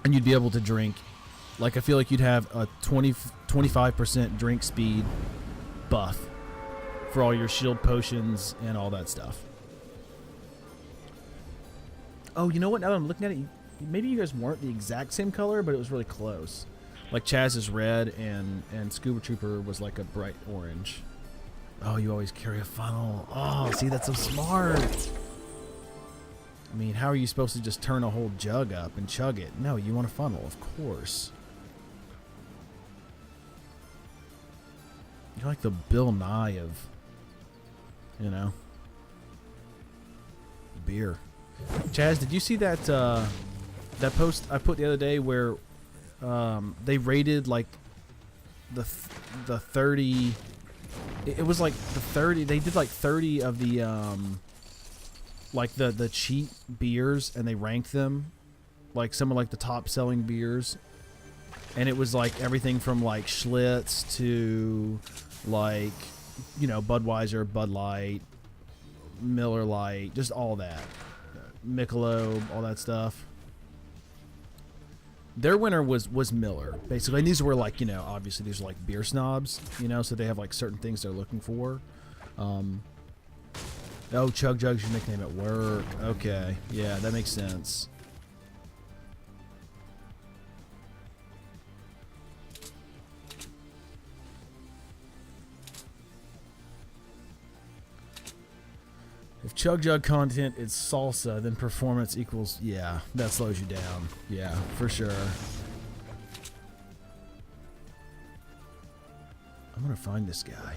Speaker 1: And you'd be able to drink... Like, I feel like you'd have a 25% drink speed buff for all your shield potions and all that stuff. Oh, you know what? Now that I'm looking at it, maybe you guys weren't the exact same color, but it was really close. Like Chaz is red and Scuba Trooper was like a bright orange. Oh, you always carry a funnel. Oh, see, that's so smart. I mean, how are you supposed to just turn a whole jug up and chug it? No, you want a funnel, of course. You're like the Bill Nye of, you know, beer. Chaz, did you see that that post I put the other day where they rated like the 30? It was like the 30. They did like 30 of the like the cheap beers, and they ranked them like some of like the top selling beers, and it was like everything from like Schlitz to like, you know, Budweiser, Bud Light, Miller Lite, just all that, Michelob, all that stuff. Their winner was Miller, basically. And these were like, you know, obviously these are like beer snobs, you know, so they have like certain things they're looking for. Oh, Chug Jug's your nickname at work. Okay, yeah, that makes sense. If Chug Jug content is salsa, then performance equals, yeah, that slows you down. Yeah, for sure. I'm gonna find this guy.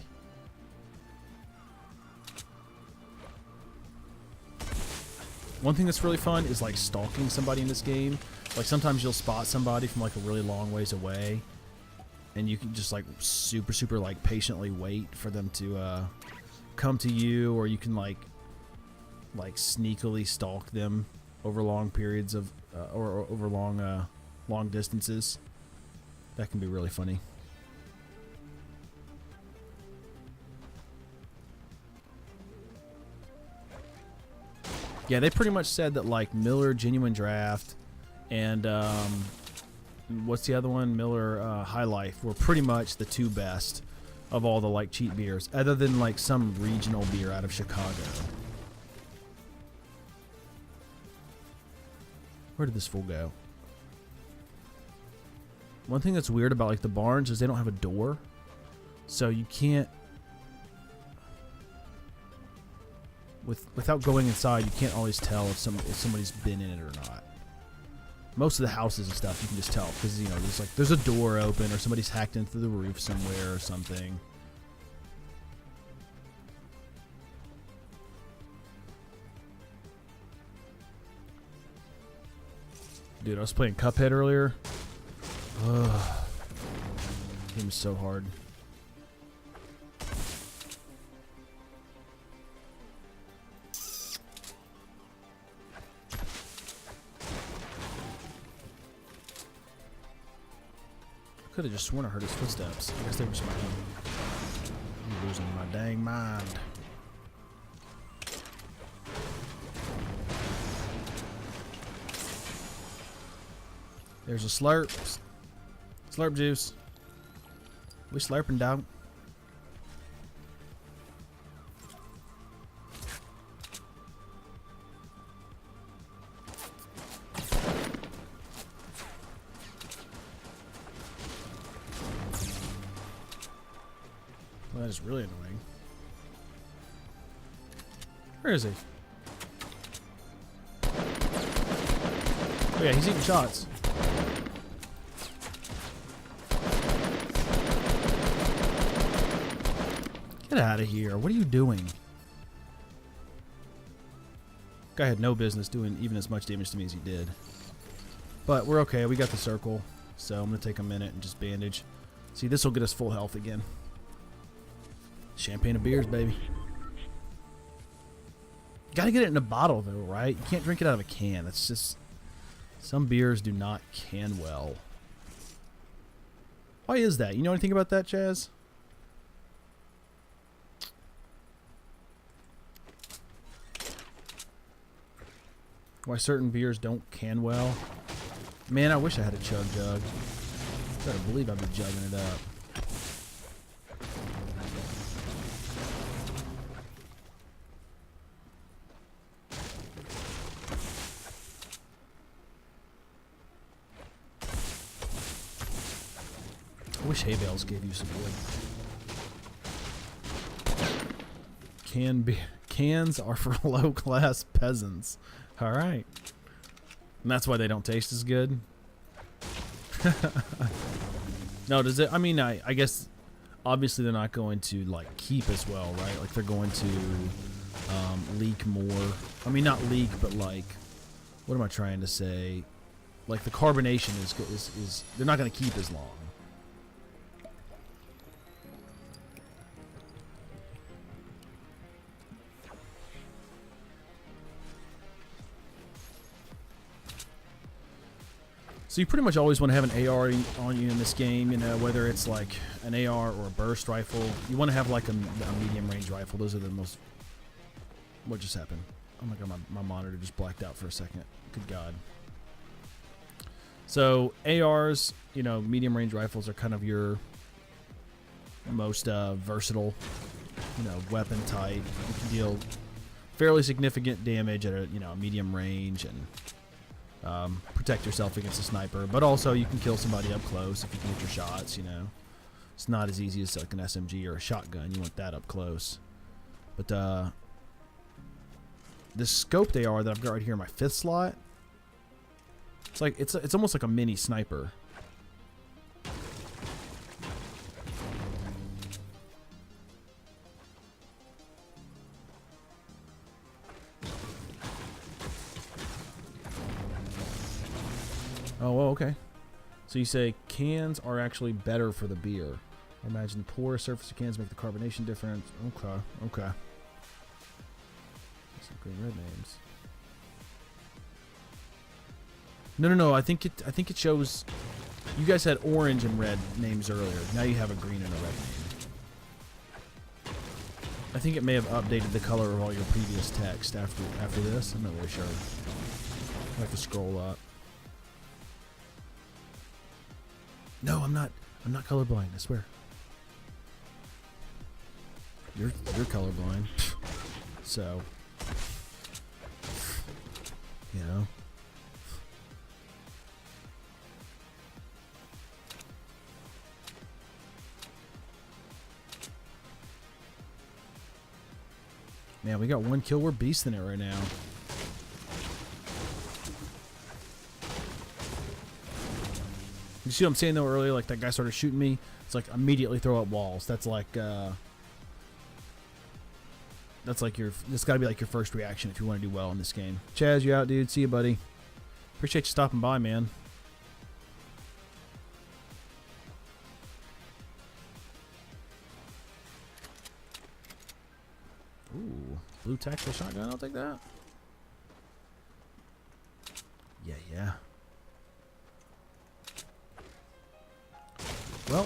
Speaker 1: One thing that's really fun is like stalking somebody in this game. Like sometimes you'll spot somebody from like a really long ways away, and you can just like super like patiently wait for them to come to you, or you can like sneakily stalk them over long periods of or over long distances. That can be really funny. Yeah, they pretty much said that like Miller Genuine Draft and what's the other one? Miller High Life were pretty much the two best of all the like cheap beers, other than like some regional beer out of Chicago. Where did this fool go? One thing that's weird about like the barns is they don't have a door, so you can't. Without going inside, you can't always tell if somebody's been in it or not. Most of the houses and stuff you can just tell because, you know, there's a door open, or somebody's hacked into the roof somewhere or something. Dude, I was playing Cuphead earlier. Ugh. Game is so hard. Could have just sworn I heard his footsteps. I guess they were just my own. I'm losing my dang mind. There's a slurp. Slurp juice. We slurping, dog. Well, that is really annoying. Where is he? Oh yeah, he's eating shots. Get out of here. What are you doing? Guy had no business doing even as much damage to me as he did. But we're okay. We got the circle. So I'm going to take a minute and just bandage. See, this will get us full health again. Champagne of beers, baby. Gotta get it in a bottle, though, right? You can't drink it out of a can. That's just... Some beers do not can well. Why is that? You know anything about that, Chaz? Why certain beers don't can well? Man, I wish I had a chug jug. Better believe I'd be jugging it up. wish hay bales gave you some wood. Cans are for low-class peasants. All right. And that's why they don't taste as good. No, does it? I mean, I guess obviously they're not going to like keep as well, right? Like they're going to leak more. I mean, not leak, but like, what am I trying to say? Like the carbonation is they're not going to keep as long. So you pretty much always want to have an AR on you in this game, you know, whether it's like an AR or a burst rifle. You want to have like a medium range rifle. Those are the most... What just happened? Oh my god, my monitor just blacked out for a second. Good god. So ARs, you know, medium range rifles are kind of your most versatile, you know, weapon type. You can deal fairly significant damage at a, you know, medium range and protect yourself against a sniper, but also you can kill somebody up close if you can get your shots, you know. It's not as easy as like an SMG or a shotgun. You want that up close. But this scoped AR that I've got right here in my 5th slot, it's like it's almost like a mini sniper. Oh, well, okay. So you say cans are actually better for the beer. I imagine the porous surface of cans make the carbonation difference. Okay, okay. Some green red names. No. I think it shows. You guys had orange and red names earlier. Now you have a green and a red name. I think it may have updated the color of all your previous text after this. I'm not really sure. I have to scroll up. No, I'm not colorblind, I swear. You're colorblind. So, you know. Man, we got 1 kill. We're beasting it right now. You see what I'm saying though earlier? Like that guy started shooting me. It's like immediately throw up walls. That's like that's gotta be like your first reaction if you want to do well in this game. Chaz, you out, dude? See you, buddy. Appreciate you stopping by, man. Ooh, blue tactical shotgun. I'll take that. Yeah. Well,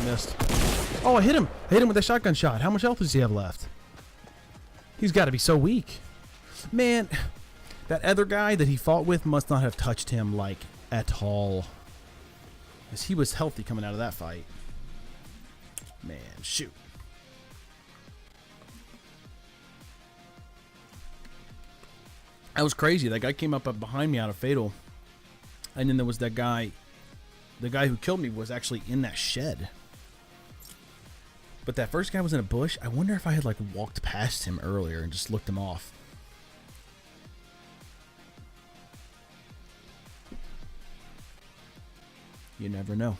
Speaker 1: missed. Oh, I hit him. I hit him with a shotgun shot. How much health does he have left? He's got to be so weak. Man, that other guy that he fought with must not have touched him, like, at all. Because he was healthy coming out of that fight. Man, shoot. That was crazy. That guy came up behind me out of Fatal. And then there was that guy. The guy who killed me was actually in that shed. But that first guy was in a bush. I wonder if I had like walked past him earlier and just looked him off. You never know.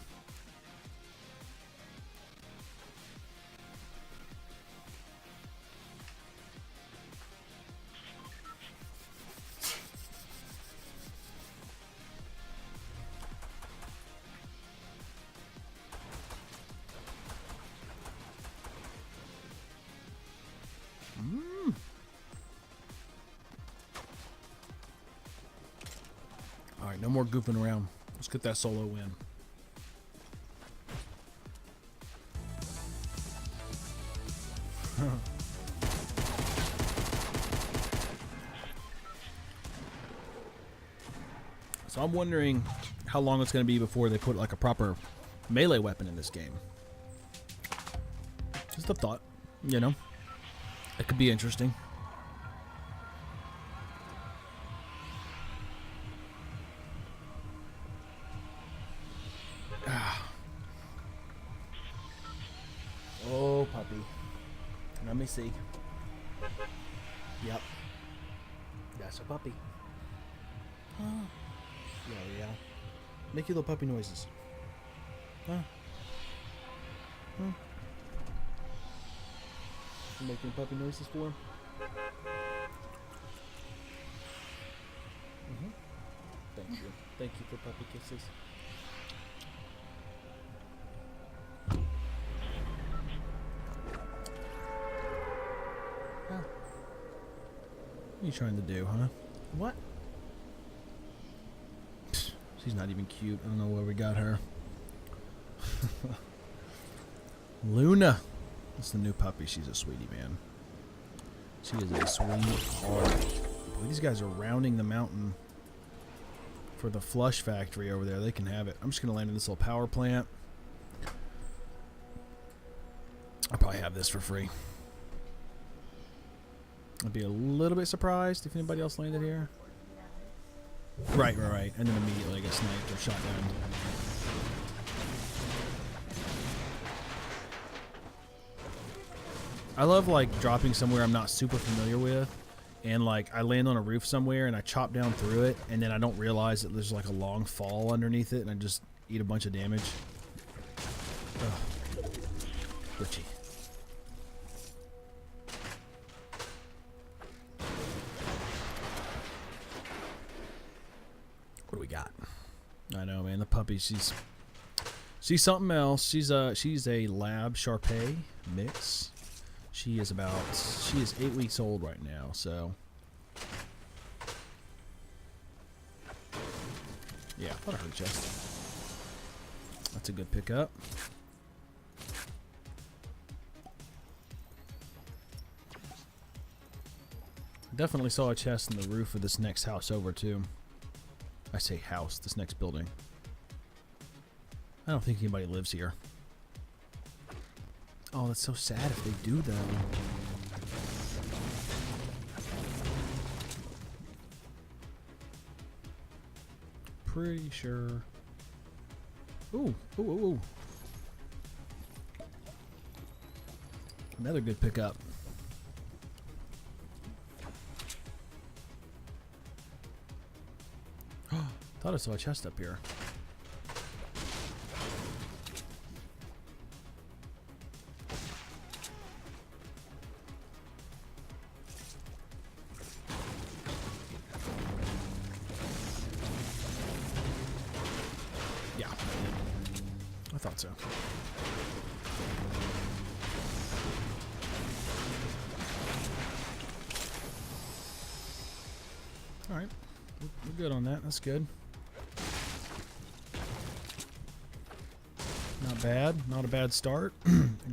Speaker 1: Alright, no more goofing around. Let's get that solo win. So I'm wondering how long it's going to be before they put like a proper melee weapon in this game. Just a thought, you know. It could be interesting. Oh, puppy. Let me see. Yep. That's a puppy. Huh. Yeah. Make your little puppy noises. Huh? You making puppy noises for him? Thank you. Thank you for puppy kisses. Huh. What are you trying to do, huh? What? She's not even cute. I don't know where we got her. Luna. That's the new puppy. She's a sweetie, man. She is a sweetheart. Boy, these guys are rounding the mountain for the flush factory over there. They can have it. I'm just going to land in this little power plant. I'll probably have this for free. I'd be a little bit surprised if anybody else landed here. Right. And then immediately I get sniped or shot down. I love like dropping somewhere I'm not super familiar with, and like I land on a roof somewhere and I chop down through it, and then I don't realize that there's like a long fall underneath it, and I just eat a bunch of damage. Ugh. Glitchy. What do we got? I know, man. The puppy, she's something else. She's a Lab Sharpei mix. She is 8 weeks old right now, so yeah, I thought I heard a chest. That's a good pickup. Definitely saw a chest in the roof of this next house over too. I say house, this next building. I don't think anybody lives here. Oh, that's so sad if they do, though. Pretty sure. Ooh. Another good pickup. Thought I saw a chest up here. I thought so. Alright. We're good on that. That's good. Not bad. Not a bad start.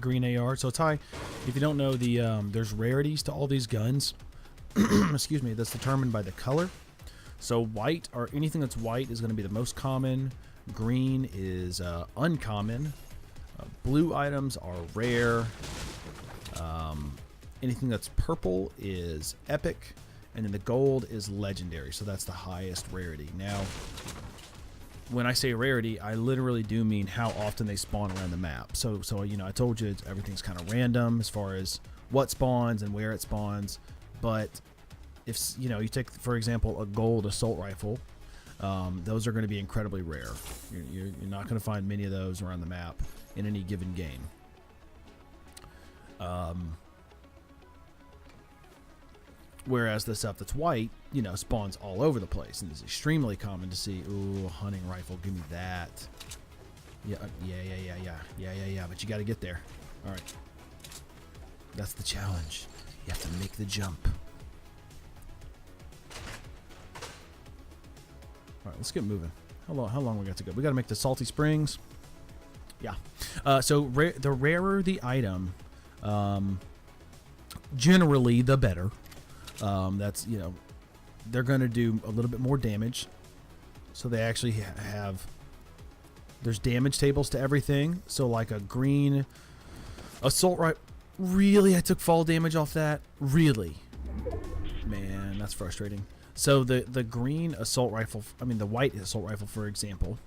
Speaker 1: Green AR. So Ty, if you don't know, there's rarities to all these guns. Excuse me. That's determined by the color. So white, or anything that's white, is going to be the most common. Green is uncommon. Blue items are rare. Anything that's purple is epic. And then the gold is legendary. So that's the highest rarity. Now, when I say rarity, I literally do mean how often they spawn around the map. So you know, I told you everything's kind of random as far as what spawns and where it spawns. But if you know, you take, for example, a gold assault rifle, those are going to be incredibly rare. You're not going to find many of those around the map in any given game. Whereas the stuff that's white, you know, spawns all over the place, and it's extremely common to see. Ooh, hunting rifle, give me that. Yeah. But you got to get there. All right, that's the challenge. You have to make the jump. All right, let's get moving. How long we got to go? We got to make the Salty Springs. Yeah. So the rarer the item, generally the better. That's, you know, they're going to do a little bit more damage. So they actually have, there's damage tables to everything. So like a green assault rifle. Really? I took fall damage off that? Really? Man, that's frustrating. So the green assault rifle, I mean the white assault rifle, for example,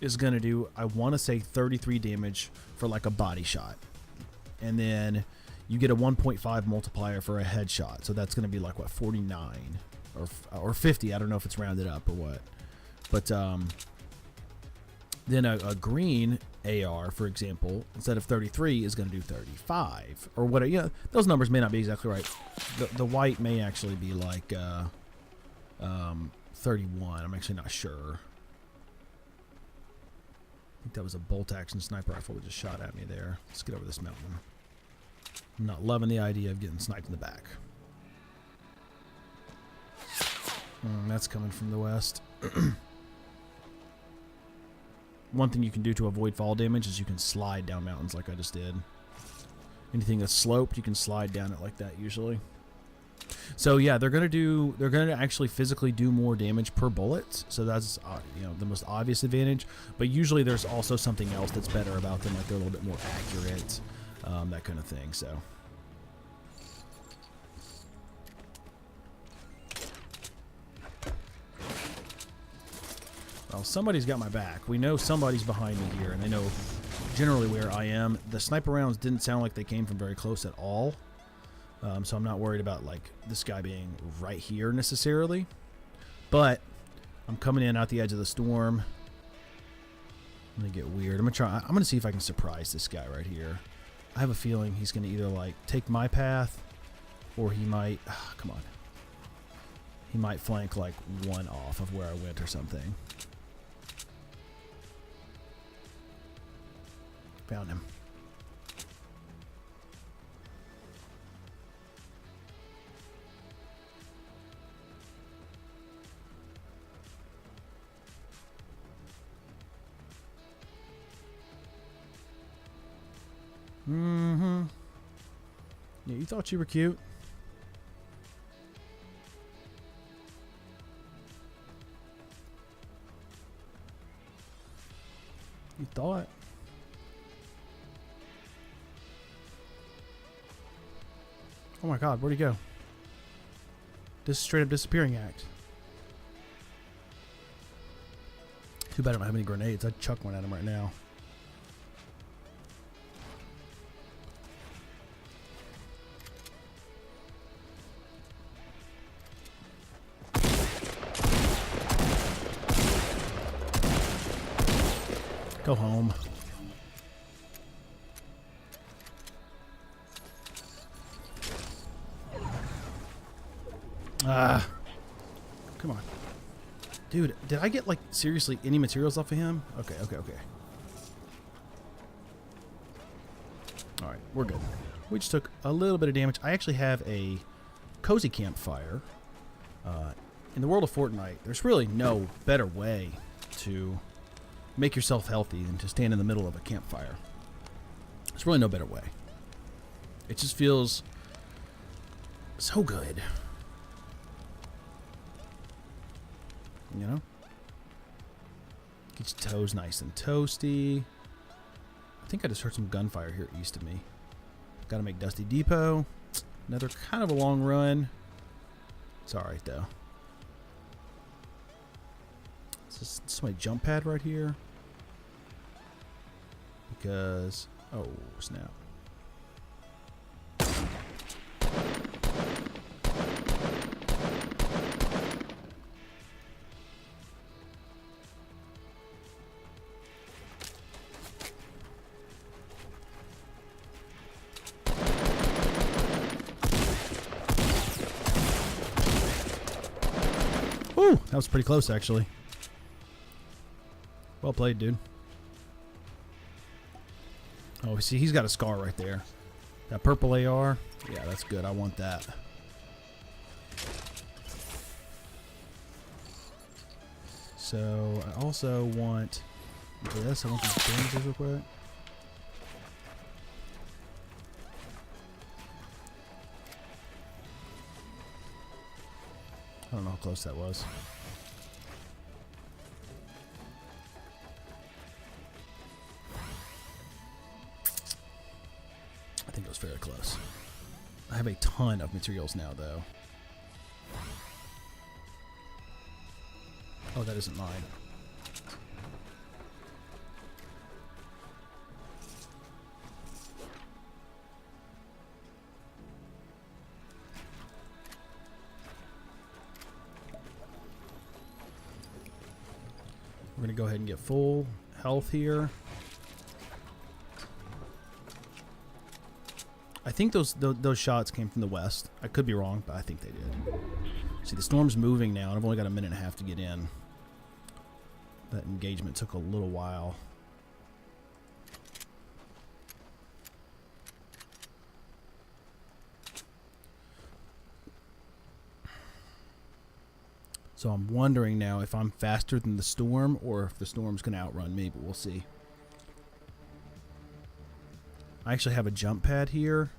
Speaker 1: is going to do, I want to say 33 damage for like a body shot. And then you get a 1.5 multiplier for a headshot. So that's going to be like, what, 49 or 50. I don't know if it's rounded up or what. But then a green AR, for example, instead of 33 is going to do 35 or whatever. Yeah, those numbers may not be exactly right. The white may actually be like 31. I'm actually not sure. I think that was a bolt action sniper rifle that just shot at me there. Let's get over this mountain. I'm not loving the idea of getting sniped in the back. That's coming from the west. One thing you can do to avoid fall damage is you can slide down mountains like I just did. Anything that's sloped, you can slide down it like that usually. So yeah, they're gonna actually physically do more damage per bullet. So that's the most obvious advantage. But usually there's also something else that's better about them, like they're a little bit more accurate, that kind of thing. So. Well, somebody's got my back. We know somebody's behind me here, and they know generally where I am. The sniper rounds didn't sound like they came from very close at all. So I'm not worried about like this guy being right here necessarily. But I'm coming in out the edge of the storm. I'm gonna get weird. I'm gonna see if I can surprise this guy right here. I have a feeling he's gonna either like take my path, or he might. Come on. He might flank like one off of where I went or something. Found him. Mm-hmm. Yeah, you thought you were cute. You thought. Oh my god, where'd he go? This is straight up disappearing act. Too bad I don't have any grenades. I'd chuck one at him right now. Go home. Come on. Dude, did I get, like, seriously any materials off of him? Okay. Alright, we're good. We just took a little bit of damage. I actually have a cozy campfire. In the world of Fortnite, there's really no better way to make yourself healthy than to stand in the middle of a campfire. There's really no better way. It just feels so good. You know? Get your toes nice and toasty. I think I just heard some gunfire here east of me. Gotta make Dusty Depot. Another kind of a long run. It's alright though. This is my jump pad right here. Because... oh, snap. Ooh, that was pretty close, actually. Well played, dude. Oh, see, he's got a scar right there. That purple AR, yeah, that's good. I want that. So, I also want this. I want these bandages real quick. I don't know how close that was. have a ton of materials now, though. Oh, that isn't mine. We're going to go ahead and get full health here. I think those shots came from the west. I could be wrong, but I think they did. See, the storm's moving now, and I've only got a minute and a half to get in. That engagement took a little while. So I'm wondering now if I'm faster than the storm or if the storm's going to outrun me, but we'll see. I actually have a jump pad here.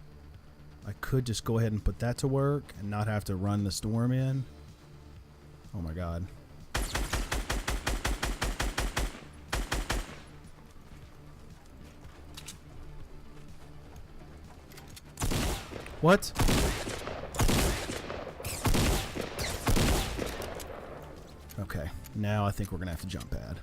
Speaker 1: I could just go ahead and put that to work and not have to run the storm in. Oh my god. What? Okay, now I think we're gonna have to jump pad.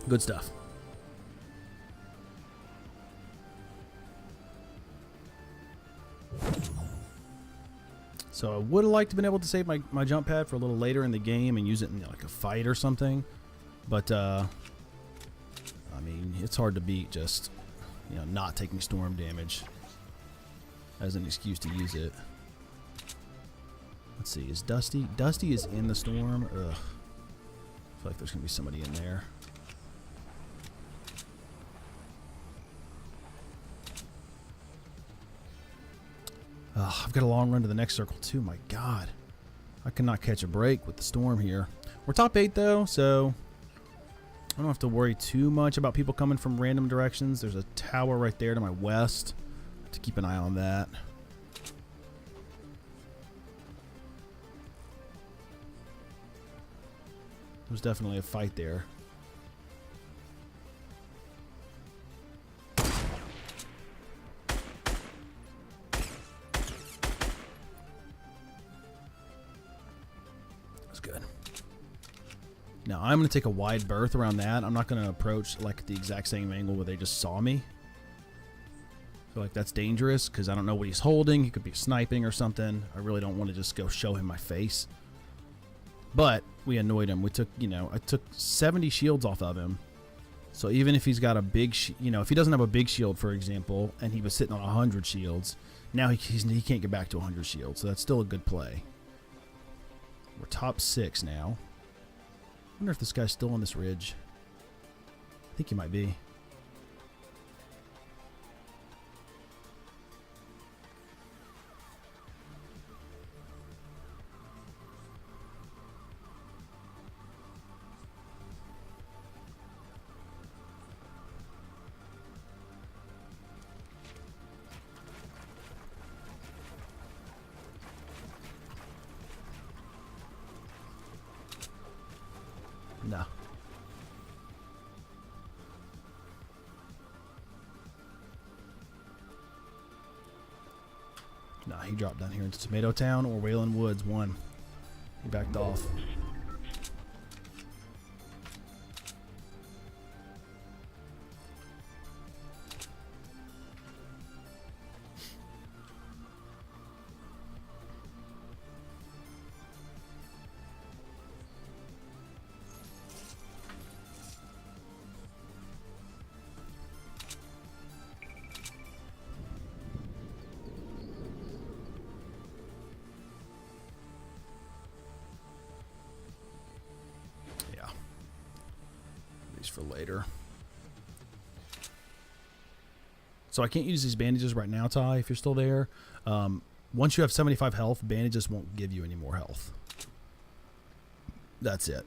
Speaker 1: Good stuff. So I would have liked to have been able to save my jump pad for a little later in the game and use it in like a fight or something. But, I mean, it's hard to beat just, you know, not taking storm damage as an excuse to use it. Let's see, is Dusty? Dusty is in the storm. Ugh. I feel like there's going to be somebody in there. I've got a long run to the next circle too. My god. I cannot catch a break with the storm here. We're top 8 though, so I don't have to worry too much about people coming from random directions. There's a tower right there to my west. To keep an eye on that. There's definitely a fight there. Good. Now I'm going to take a wide berth around that. I'm not going to approach like the exact same angle where they just saw me. I feel like that's dangerous because I don't know what he's holding. He could be sniping or something. I really don't want to just go show him my face. But we annoyed him. We took, you know, I took 70 shields off of him. So even if he's got a big, you know, if he doesn't have a big shield, for example, and he was sitting on 100 shields, now he can't get back to 100 shields. So that's still a good play. We're top 6 now. I wonder if this guy's still on this ridge. I think he might be. No. No, he dropped down here into Tomato Town or Wayland Woods. One. He backed off. For later. So I can't use these bandages right now, Ty, if you're still there. Once you have 75 health, bandages won't give you any more health. That's it.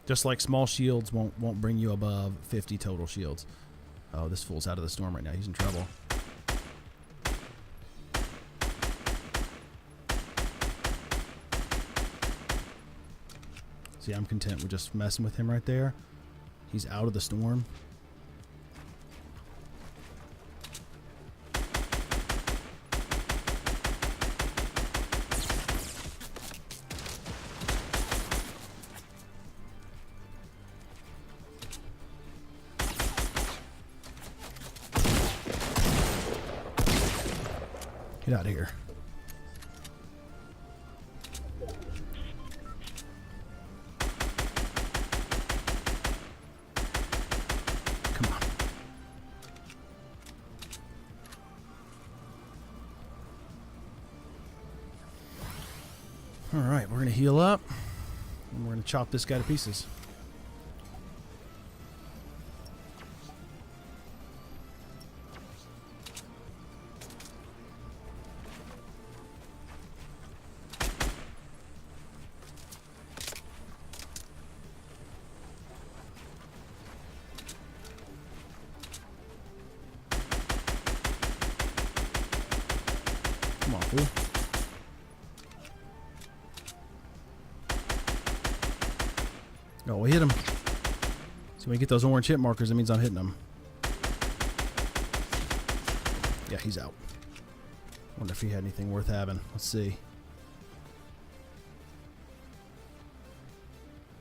Speaker 1: Just like small shields won't bring you above 50 total shields. Oh, this fool's out of the storm right now. He's in trouble. See, I'm content with just messing with him right there. He's out of the storm. Get out of here. Come on. All right, we're going to heal up, and we're going to chop this guy to pieces. Come on, fool. Oh, we hit him. So when we get those orange hit markers, that means I'm hitting him. Yeah, he's out. Wonder if he had anything worth having. Let's see.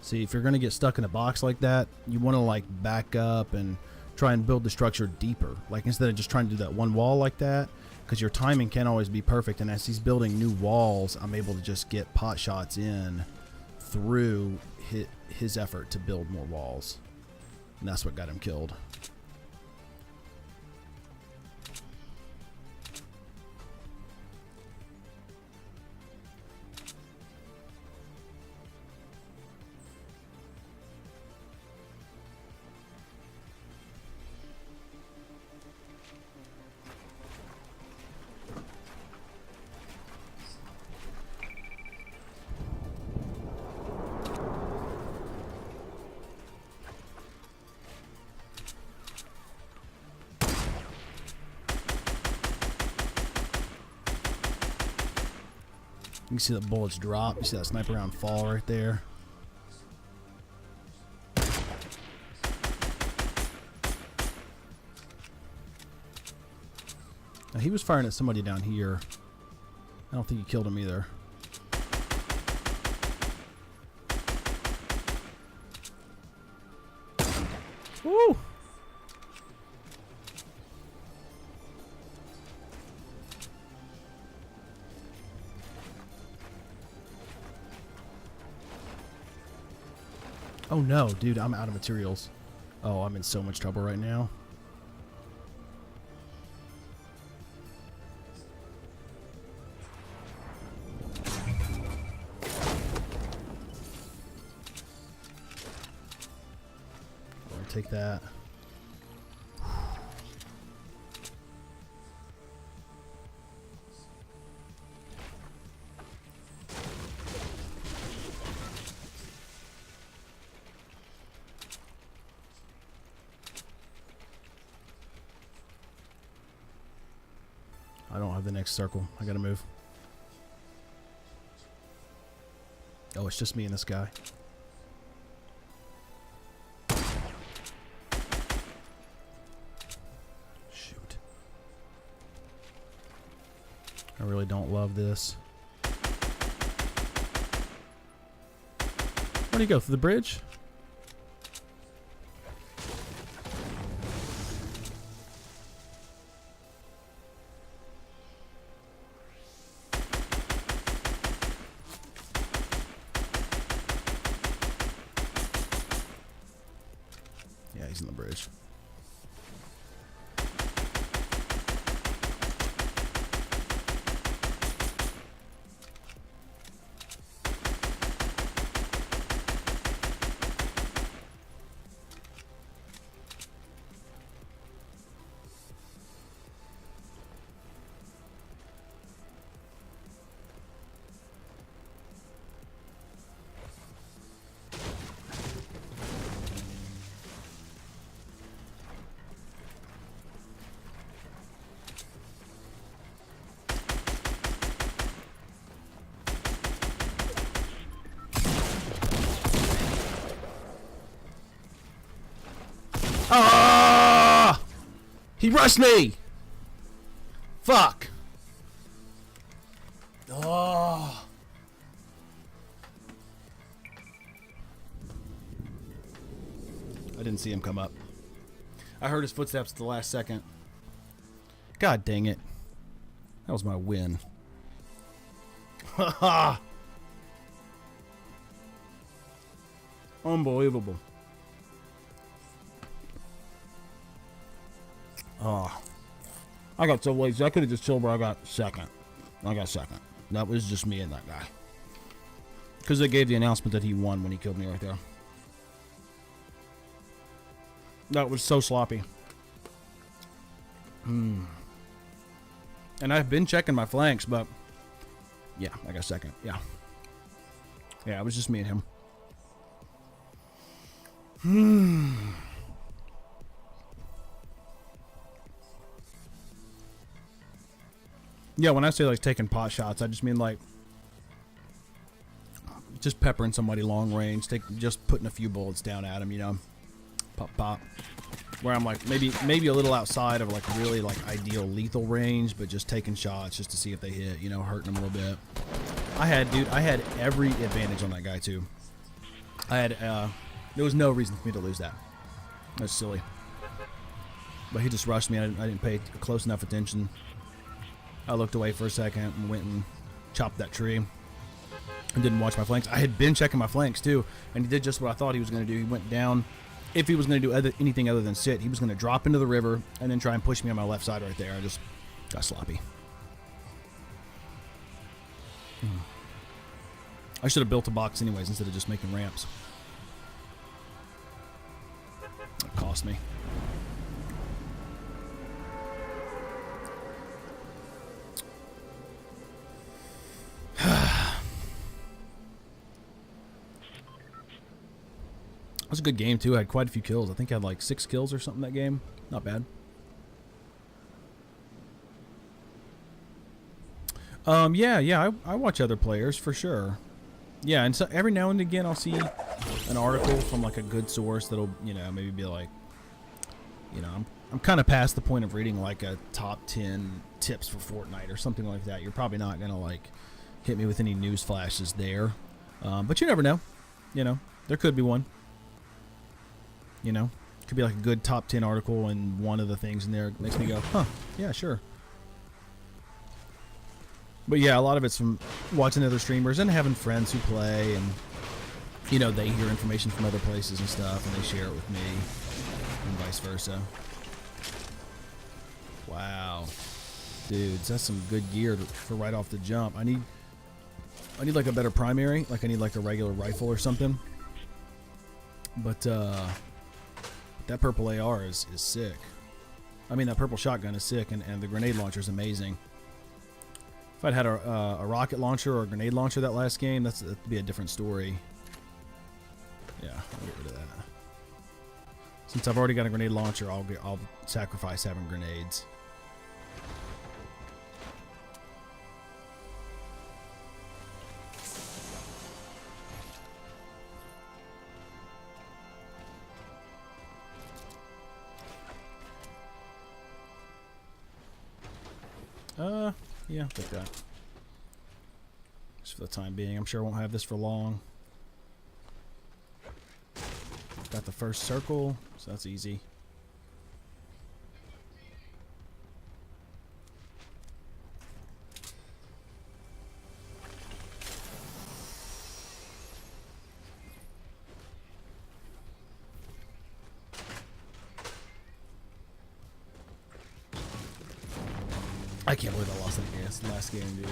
Speaker 1: See, if you're going to get stuck in a box like that, you want to like back up and try and build the structure deeper. Like instead of just trying to do that one wall like that, because your timing can't always be perfect. And as he's building new walls, I'm able to just get pot shots in through his effort to build more walls. And that's what got him killed. You can see the bullets drop. You see that sniper round fall right there. Now, he was firing at somebody down here. I don't think he killed him either. Woo! Oh no, dude, I'm out of materials. Oh, I'm in so much trouble right now. I'll take that. I don't have the next circle. I gotta move. Oh, it's just me and this guy. Shoot. I really don't love this. Where'd he go? Through the bridge? Yeah, he's in the bridge. Ah! He rushed me! Fuck! Oh! I didn't see him come up. I heard his footsteps at the last second. God dang it. That was my win. Haha! Unbelievable. Oh. I got so lazy. I could have just chilled where I got second. That was just me and that guy. Because they gave the announcement that he won when he killed me right there. That was so sloppy. And I've been checking my flanks, but yeah, I got second. Yeah. Yeah, it was just me and him. Yeah, when I say like taking pot shots, I just mean like just peppering somebody long range, just putting a few bullets down at him, you know, pop pop. Where I'm like maybe a little outside of like really like ideal lethal range, but just taking shots just to see if they hit, you know, hurting them a little bit. I had every advantage on that guy too. There was no reason for me to lose that. That's silly. But he just rushed me. I didn't pay close enough attention. I looked away for a second and went and chopped that tree and didn't watch my flanks. I had been checking my flanks too, and he did just what I thought he was going to do. He went down. If he was going to do anything other than sit, he was going to drop into the river and then try and push me on my left side right there. I just got sloppy. I should have built a box anyways instead of just making ramps. It cost me. It was a good game too. I had quite a few kills. I think I had like 6 kills or something that game. Not bad. Yeah. I watch other players for sure. Yeah, and so every now and again I'll see an article from like a good source that'll, you know, maybe be like, you know, I'm kind of past the point of reading like a top 10 tips for Fortnite or something like that. You're probably not gonna like hit me with any news flashes there, but you never know. You know, there could be one. You know, could be like a good top 10 article, and one of the things in there makes me go, huh, yeah, sure. But yeah, a lot of it's from watching other streamers and having friends who play, and you know, they hear information from other places and stuff, and they share it with me, and vice versa. Wow, dudes, that's some good gear for right off the jump. I need like a better primary, like I need like a regular rifle or something. But that purple AR is sick. I mean, that purple shotgun is sick, and the grenade launcher is amazing. If I'd had a rocket launcher or a grenade launcher that last game, that'd be a different story. Yeah, I'll get rid of that. Since I've already got a grenade launcher, I'll sacrifice having grenades. Yeah, I'll take that. Just for the time being. I'm sure I won't have this for long. Got the first circle, so that's easy. I can't believe I lost that game. It's the last game, dude.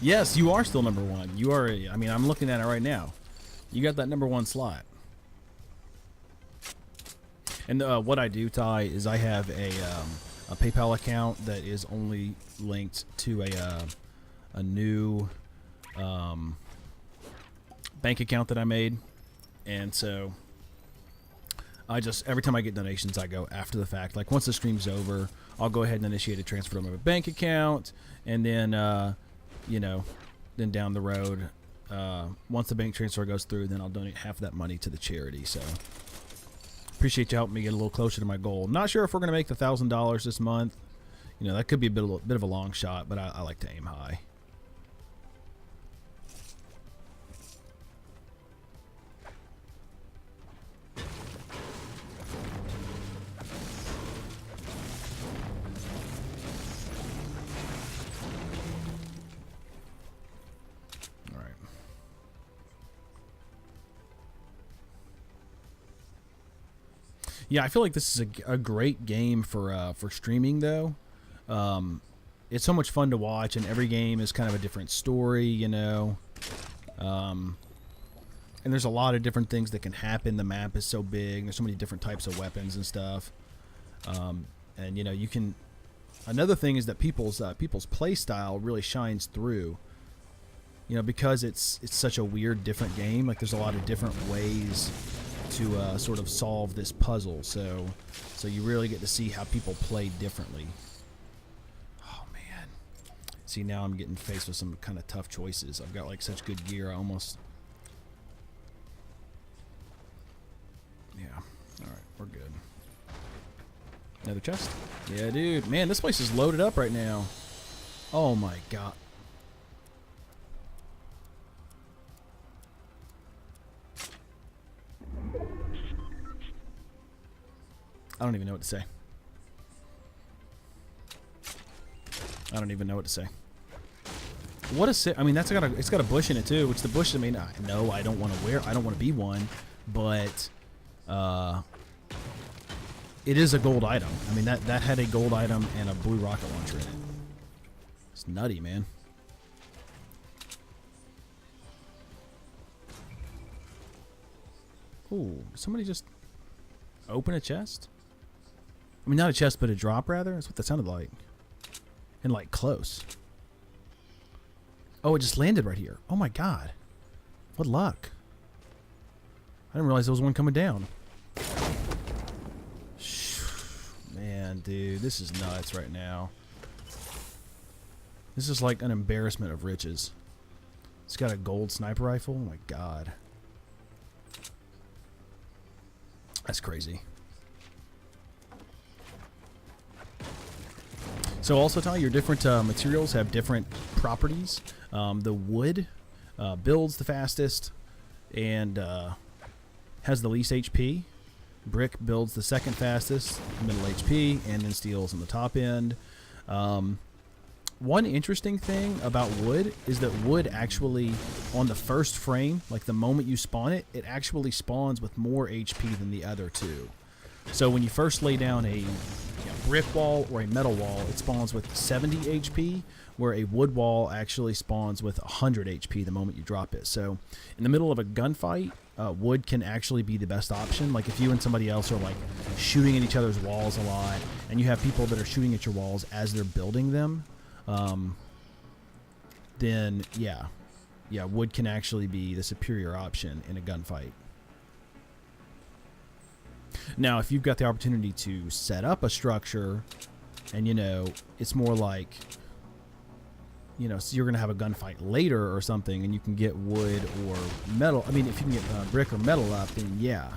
Speaker 1: Yes, you are still number 1. You are. I mean, I'm looking at it right now. You got that number 1 slot. And what I do, Ty, is I have a PayPal account that is only linked to a new bank account that I made, and so I just, every time I get donations, I go after the fact. Like once the stream's over, I'll go ahead and initiate a transfer to my bank account, and then you know, then down the road, once the bank transfer goes through, then I'll donate half of that money to the charity. So appreciate you helping me get a little closer to my goal. Not sure if we're going to make the $1,000 this month. You know, that could be a bit of a long shot, but I like to aim high. Yeah, I feel like this is a great game for streaming, though. It's so much fun to watch, and every game is kind of a different story, you know. And there's a lot of different things that can happen. The map is so big. There's so many different types of weapons and stuff. And you know, you can. Another thing is that people's play style really shines through. You know, because it's such a weird, different game. Like there's a lot of different ways to sort of solve this puzzle, so you really get to see how people play differently. Oh man, see, now I'm getting faced with some kind of tough choices. I've got like such good gear, I almost. Yeah, all right, we're good. Another chest. Yeah, dude, man, this place is loaded up right now. Oh my god. I don't even know what to say. I don't even know what to say. What a I mean, it's got a bush in it too, which the bush, I mean, no, I don't want to wear. I don't want to be one, but it is a gold item. I mean, that had a gold item and a blue rocket launcher in it. It's nutty, man. Ooh, somebody just open a chest? I mean, not a chest, but a drop, rather. That's what that sounded like. And, like, close. Oh, it just landed right here. Oh, my God. What luck. I didn't realize there was one coming down. Man, dude, this is nuts right now. This is like an embarrassment of riches. It's got a gold sniper rifle. Oh, my God. That's crazy. So also, Ty, your different materials have different properties. The wood builds the fastest and has the least HP. Brick builds the second fastest, middle HP, and then steel's on the top end. One interesting thing about wood is that wood actually, on the first frame, like the moment you spawn it, it actually spawns with more HP than the other two. So when you first lay down a brick wall or a metal wall, it spawns with 70 HP, where a wood wall actually spawns with 100 HP the moment you drop it. So in the middle of a gunfight, wood can actually be the best option. Like if you and somebody else are like shooting at each other's walls a lot, and you have people that are shooting at your walls as they're building them, then yeah, wood can actually be the superior option in a gunfight. Now, if you've got the opportunity to set up a structure, and you know, it's more like, you know, so you're going to have a gunfight later or something, and you can get wood or metal. I mean, if you can get brick or metal up, then yeah,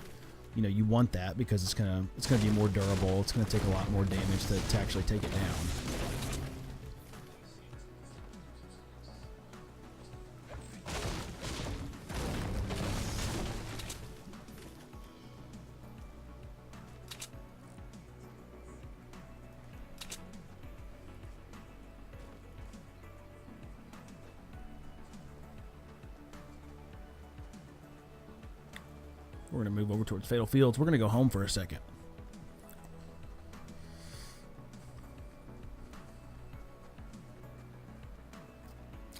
Speaker 1: you know, you want that because it's gonna be more durable. It's gonna take a lot more damage to actually take it down. We're going to move over towards Fatal Fields. We're going to go home for a second.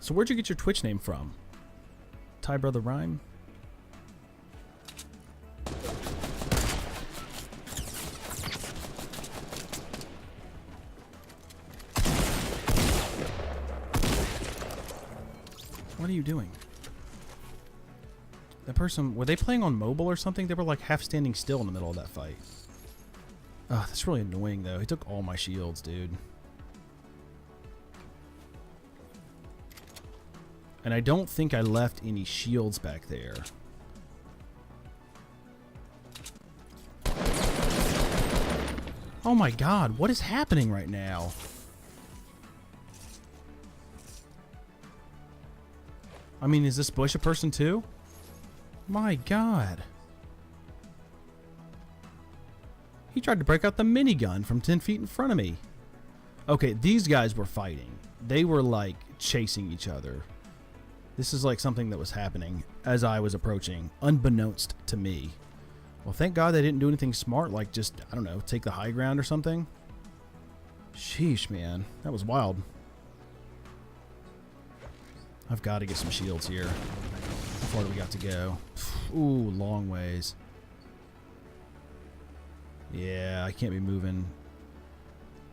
Speaker 1: So where'd you get your Twitch name from? Ty Brother Rhyme? What are you doing? That person, were they playing on mobile or something? They were like half standing still in the middle of that fight. Oh, that's really annoying though. He took all my shields, dude. And I don't think I left any shields back there. Oh my god, what is happening right now? I mean, is this bush a person too? My god. He tried to break out the minigun from 10 feet in front of me. Okay, these guys were fighting. They were like chasing each other. This is like something that was happening as I was approaching, unbeknownst to me. Well, thank God they didn't do anything smart, like just, I don't know, take the high ground or something. Sheesh, man. That was wild. I've got to get some shields here. How far do we got to go? Ooh, long ways. Yeah, I can't be moving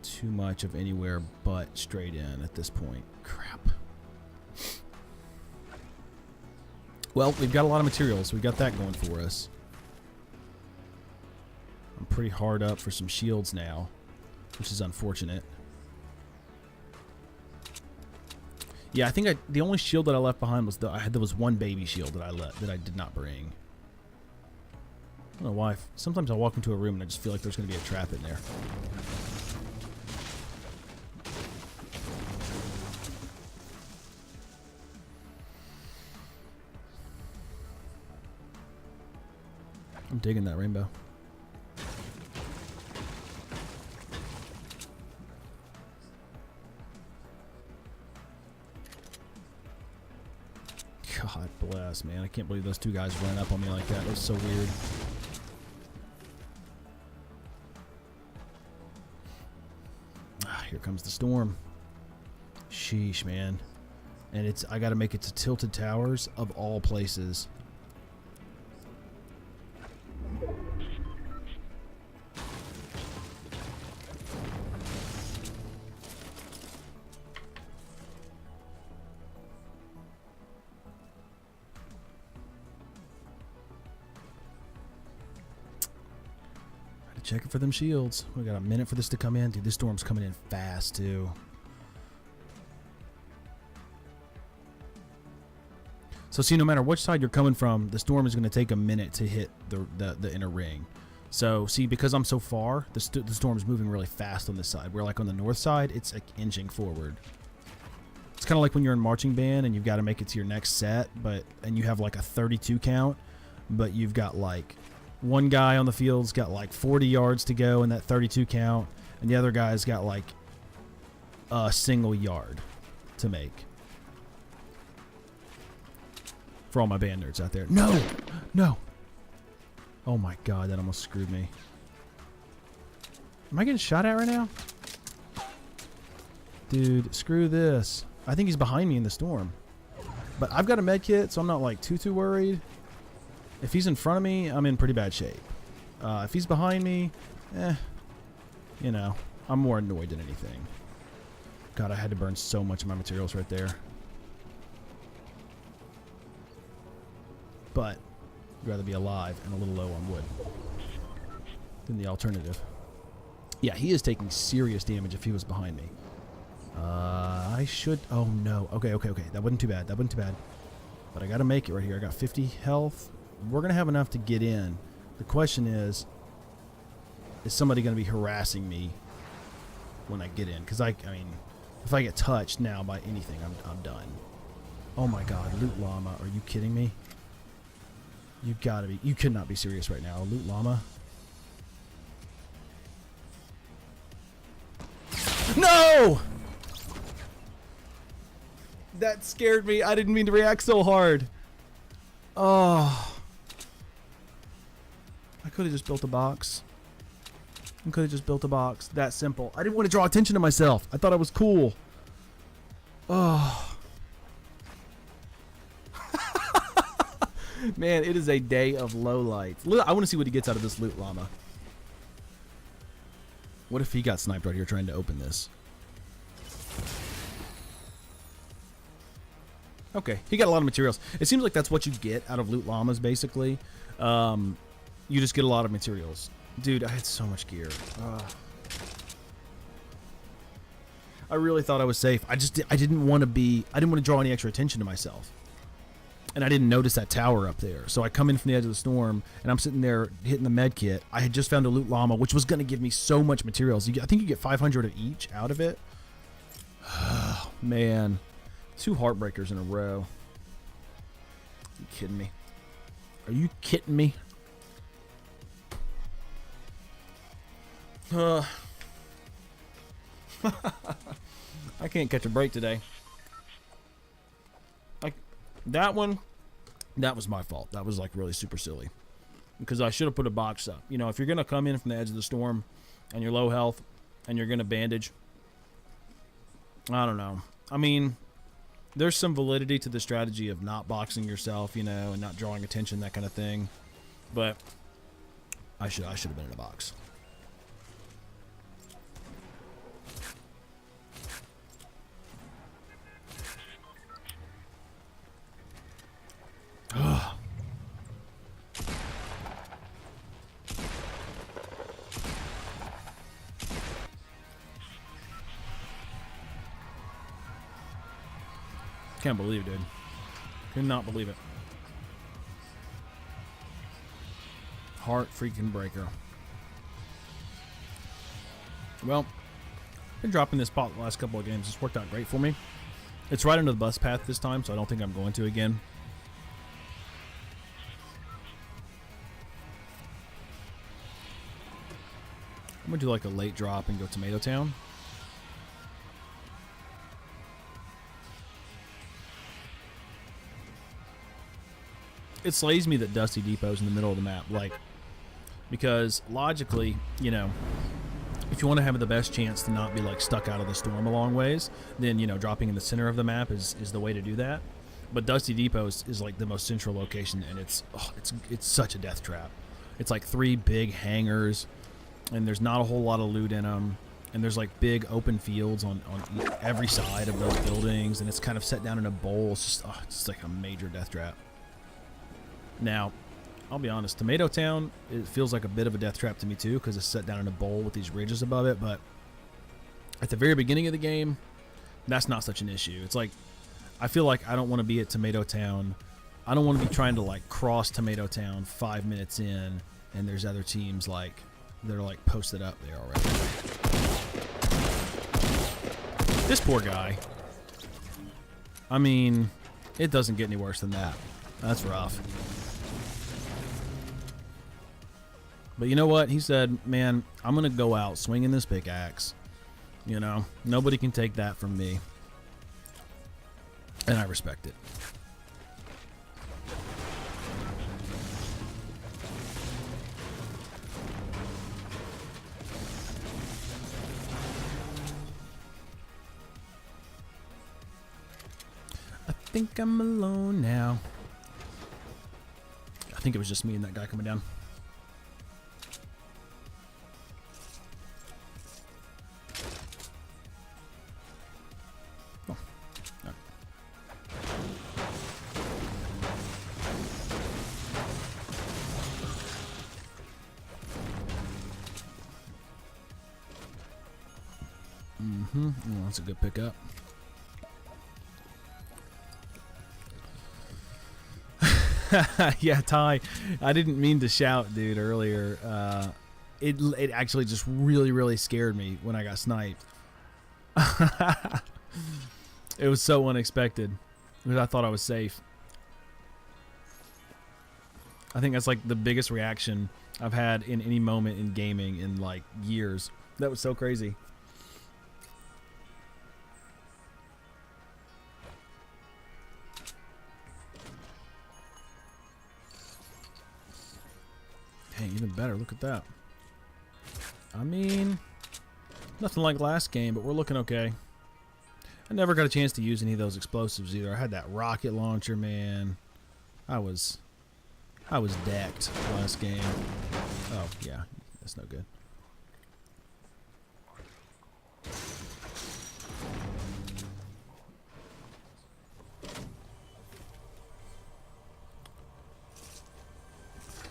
Speaker 1: too much of anywhere but straight in at this point. Crap. Well, we've got a lot of materials. We got that going for us. I'm pretty hard up for some shields now, which is unfortunate. Yeah, I think the only shield that I left behind was there was one baby shield that I did not bring. I don't know why. Sometimes I walk into a room and I just feel like there's going to be a trap in there. I'm digging that rainbow. God bless, man. I can't believe those two guys ran up on me like that. That was so weird. Here comes the storm. Sheesh, man. And I got to make it to Tilted Towers of all places. Checking for them shields. We got a minute for this to come in. Dude, this storm's coming in fast, too. So, see, no matter which side you're coming from, the storm is going to take a minute to hit the inner ring. So, see, because I'm so far, the storm's moving really fast on this side. Where, like, on the north side, it's, like, inching forward. It's kind of like when you're in marching band and you've got to make it to your next set, and you have, like, a 32 count, but you've got, like... One guy on the field's got like 40 yards to go in that 32 count, and the other guy's got like a single yard to make. For all my band nerds out there. No! No! Oh my god, that almost screwed me. Am I getting shot at right now? Dude, screw this. I think he's behind me in the storm. But I've got a med kit, so I'm not like too worried. If he's in front of me, I'm in pretty bad shape. If he's behind me, you know, I'm more annoyed than anything. God, I had to burn so much of my materials right there. But I'd rather be alive and a little low on wood than the alternative. Yeah, he is taking serious damage if he was behind me. I should... Oh, no. Okay. That wasn't too bad. But I got to make it right here. I got 50 health. We're going to have enough to get in. The question is somebody going to be harassing me when I get in? Because, I mean, if I get touched now by anything, I'm done. Oh, my God. Loot llama. Are you kidding me? You got to be. You could not be serious right now. Loot llama. No! That scared me. I didn't mean to react so hard. Oh. I could have just built a box. That simple. I didn't want to draw attention to myself. I thought I was cool. Oh. Man, it is a day of lowlights. I want to see what he gets out of this loot llama. What if he got sniped right here trying to open this? Okay, he got a lot of materials. It seems like that's what you get out of loot llamas, basically. You just get a lot of materials. Dude, I had so much gear. I really thought I was safe. I didn't want to draw any extra attention to myself. And I didn't notice that tower up there. So I come in from the edge of the storm, and I'm sitting there hitting the med kit. I had just found a loot llama, which was going to give me so much materials. I think you get 500 of each out of it. Oh, man. 2 heartbreakers in a row. Are you kidding me? Are you kidding me? I can't catch a break today. That one, that was my fault. That was like really super silly. Because I should have put a box up. You know, if you're going to come in from the edge of the storm and you're low health and you're going to bandage, I don't know. I mean, there's some validity to the strategy of not boxing yourself, you know, and not drawing attention, that kind of thing. But I should have been in a box. Can't believe it, dude. Cannot believe it. Heart freaking breaker. Well, been dropping this pot the last couple of games. It's worked out great for me. It's right under the bus path this time, so I don't think I'm going to again. I'm going to do like a late drop and go Tomato Town. It slays me that Dusty Depot's in the middle of the map, like, because logically, you know, if you want to have the best chance to not be like stuck out of the storm a long ways, then, you know, dropping in the center of the map is the way to do that. But Dusty Depot is like the most central location, and it's such a death trap. It's like 3 big hangars, and there's not a whole lot of loot in them, and there's like big open fields on every side of those buildings, and it's kind of set down in a bowl. It's just like a major death trap. Now, I'll be honest, Tomato Town, it feels like a bit of a death trap to me too, because it's set down in a bowl with these ridges above it, but at the very beginning of the game, that's not such an issue. It's like, I feel like I don't want to be at Tomato Town. I don't want to be trying to like cross Tomato Town 5 minutes in, and there's other teams like, they're like posted up there already. This poor guy. I mean, it doesn't get any worse than that. That's rough. But you know what? He said, man, I'm going to go out swinging this pickaxe. You know, nobody can take that from me. And I respect it. I think I'm alone now. I think it was just me and that guy coming down. Oh. No. Mm-hmm. Oh, that's a good pickup. Yeah, Ty, I didn't mean to shout, dude, earlier. It actually just really scared me when I got sniped. It was so unexpected because I thought I was safe. I think that's like the biggest reaction I've had in any moment in gaming in like years. That was so crazy. Hey, even better. Look at that. I mean, nothing like last game, but we're looking okay. I never got a chance to use any of those explosives either. I had that rocket launcher, man. I was decked last game. Oh, yeah. That's no good.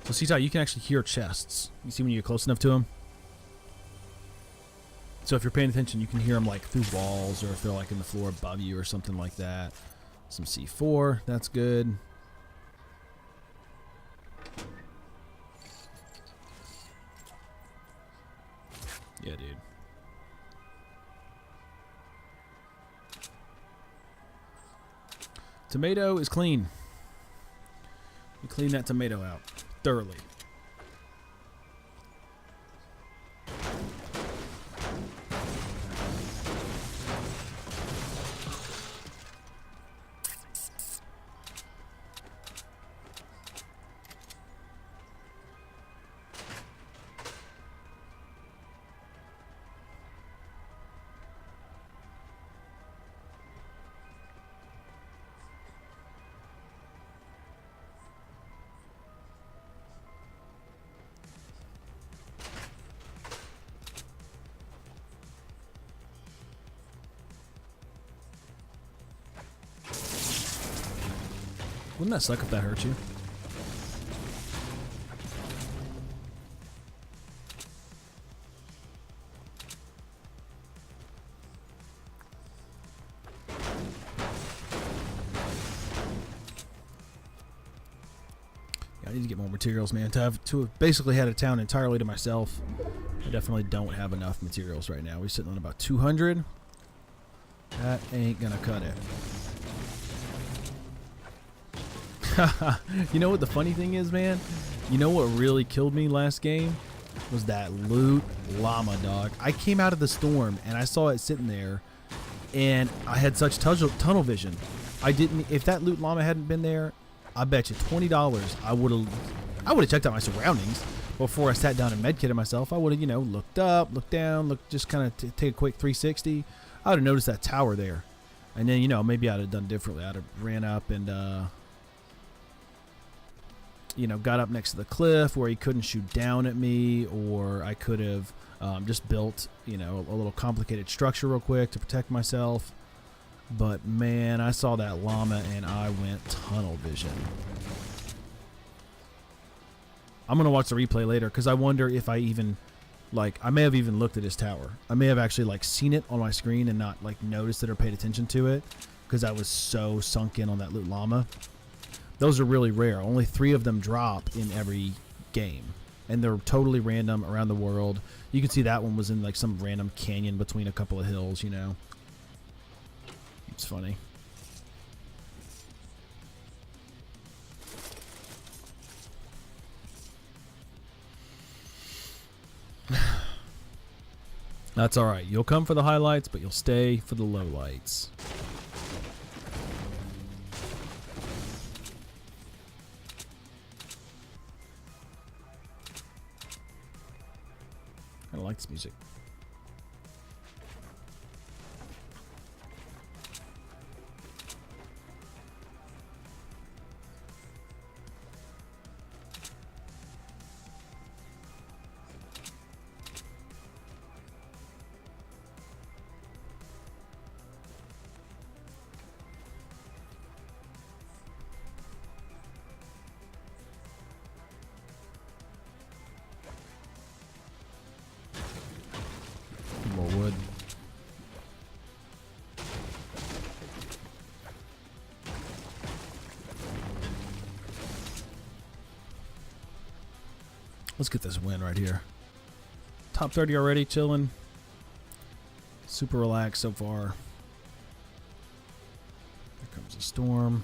Speaker 1: So see, Ty, you can actually hear chests. You see when you get close enough to them? So if you're paying attention, you can hear them like through walls, or if they're like in the floor above you or something like that. Some C4, that's good. Yeah, dude. Tomato is clean. We clean that tomato out thoroughly. Wouldn't that suck if that hurt you? Yeah, I need to get more materials, man. To have basically had a town entirely to myself, I definitely don't have enough materials right now. We're sitting on about 200. That ain't gonna cut it. You know what the funny thing is, man? You know what really killed me last game? Was that loot llama, dog. I came out of the storm and I saw it sitting there, and I had such tunnel vision. If that loot llama hadn't been there, I bet you $20 I would have checked out my surroundings before I sat down and medkitted myself. I would have, you know, looked up, looked down, just kind of take a quick 360. I would have noticed that tower there, and then, you know, maybe I'd have done differently. I'd have ran up and you know, got up next to the cliff where he couldn't shoot down at me, or I could have just built, you know, a little complicated structure real quick to protect myself. But man, I saw that llama and I went tunnel vision. I'm gonna watch the replay later because I wonder if I even, like, I may have even looked at his tower. I may have actually like seen it on my screen and not like noticed it or paid attention to it because I was so sunk in on that loot llama. Those are really rare. Only 3 of them drop in every game, and they're totally random around the world. You can see that one was in like some random canyon between a couple of hills, you know. It's funny. That's all right. You'll come for the highlights, but you'll stay for the lowlights. I like this music. More wood. Let's get this win right here. Top 30 already, chilling. Super relaxed so far. Here comes the storm.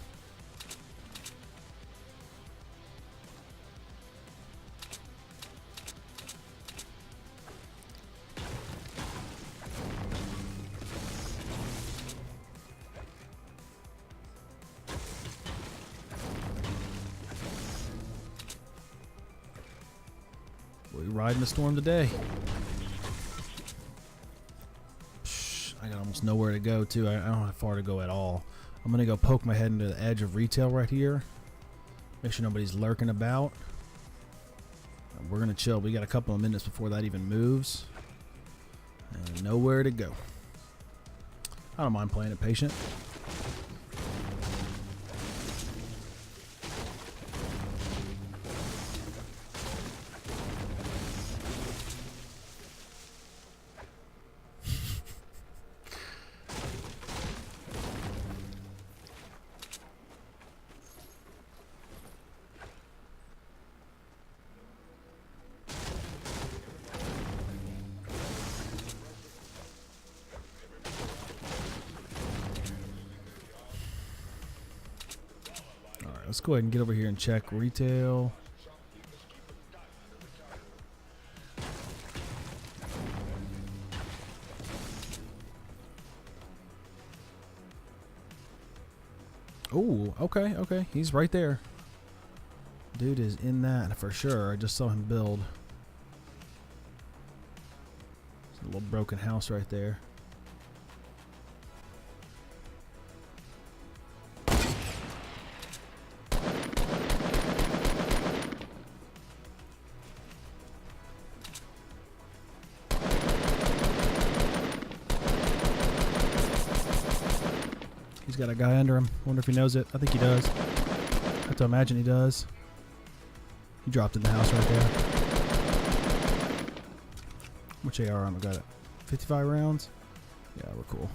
Speaker 1: We riding the storm today. I got almost nowhere to go too. I don't have far to go at all. I'm gonna go poke my head into the edge of retail right here. Make sure nobody's lurking about. And we're gonna chill. We got a couple of minutes before that even moves. And nowhere to go. I don't mind playing it patient. let's go ahead and get over here and check retail. Oh, okay, okay. He's right there. Dude is in that for sure. I just saw him build. It's a little broken house right there. He's got a guy under him. Wonder if he knows it. I think he does. I have to imagine he does. He dropped in the house right there. Which AR on? We got it. 55 rounds? Yeah, we're cool.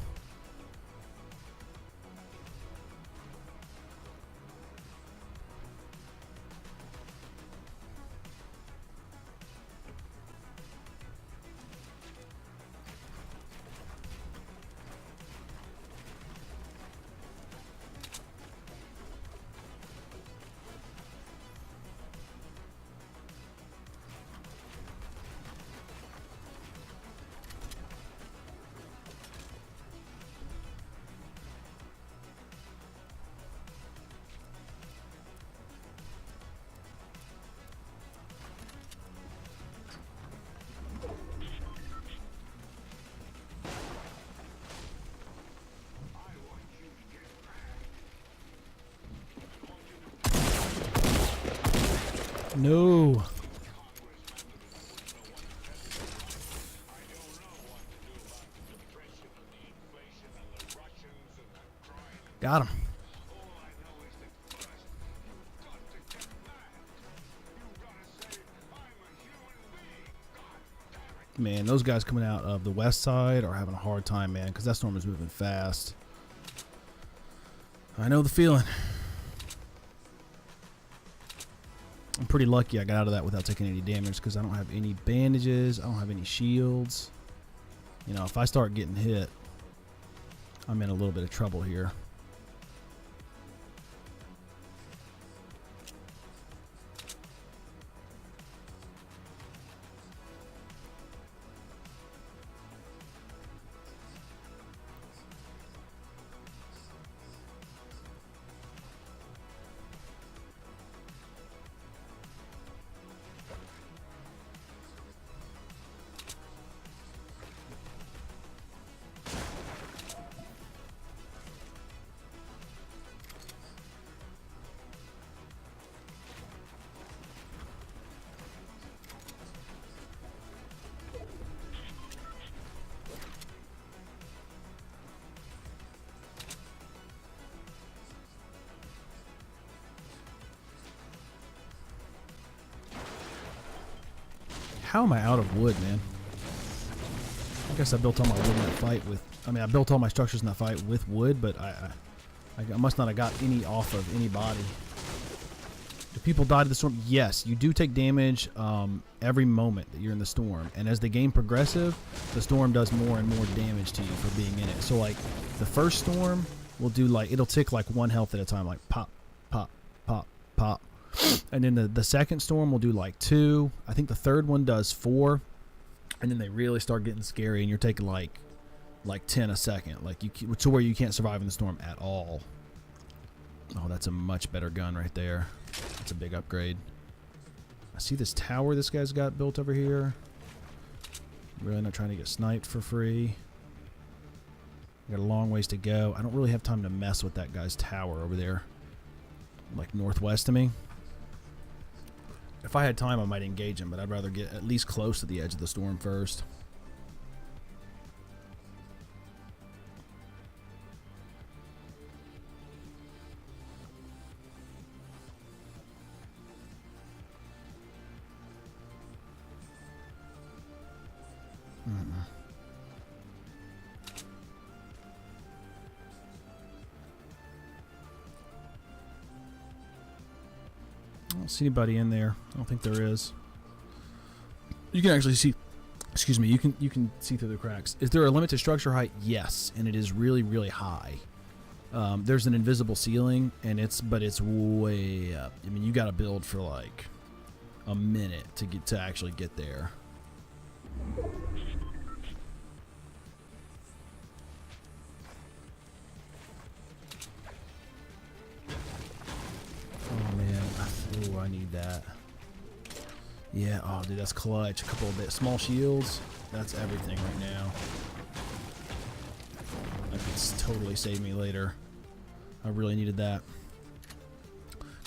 Speaker 1: No. Got him. Man, those guys coming out of the west side are having a hard time, man, because that storm is moving fast. I know the feeling. I'm pretty lucky I got out of that without taking any damage because I don't have any bandages. I don't have any shields. You know, if I start getting hit, I'm in a little bit of trouble here. How am I out of wood, man? I guess I built all my wood in that fight with... I mean, I built all my structures in that fight with wood, but I must not have got any off of anybody. Do people die to the storm? Yes, you do take damage every moment that you're in the storm. And as the game progresses, the storm does more and more damage to you for being in it. So, like, the first storm will do, like... It'll tick, like, 1 health at a time. Like, pop, pop, pop, pop. And then the second storm will do like 2. I think the third one does 4. And then they really start getting scary, and you're taking like 10 a second, like to where you can't survive in the storm at all. Oh, that's a much better gun right there. That's a big upgrade. I see this tower this guy's got built over here. I'm really not trying to get sniped for free. I got a long ways to go. I don't really have time to mess with that guy's tower over there, like northwest of me. If I had time, I might engage him, but I'd rather get at least close to the edge of the storm first. I don't see anybody in there. I don't think there is. You can actually see, excuse me, you can see through the cracks. Is there a limit to structure height? Yes, and it is really, really high. There's an invisible ceiling, and it's way up. I mean, you got to build for like a minute to actually get there. Oh man, ooh, I need that. Yeah, oh dude, that's clutch. A couple of small shields. That's everything right now. That could totally save me later. I really needed that.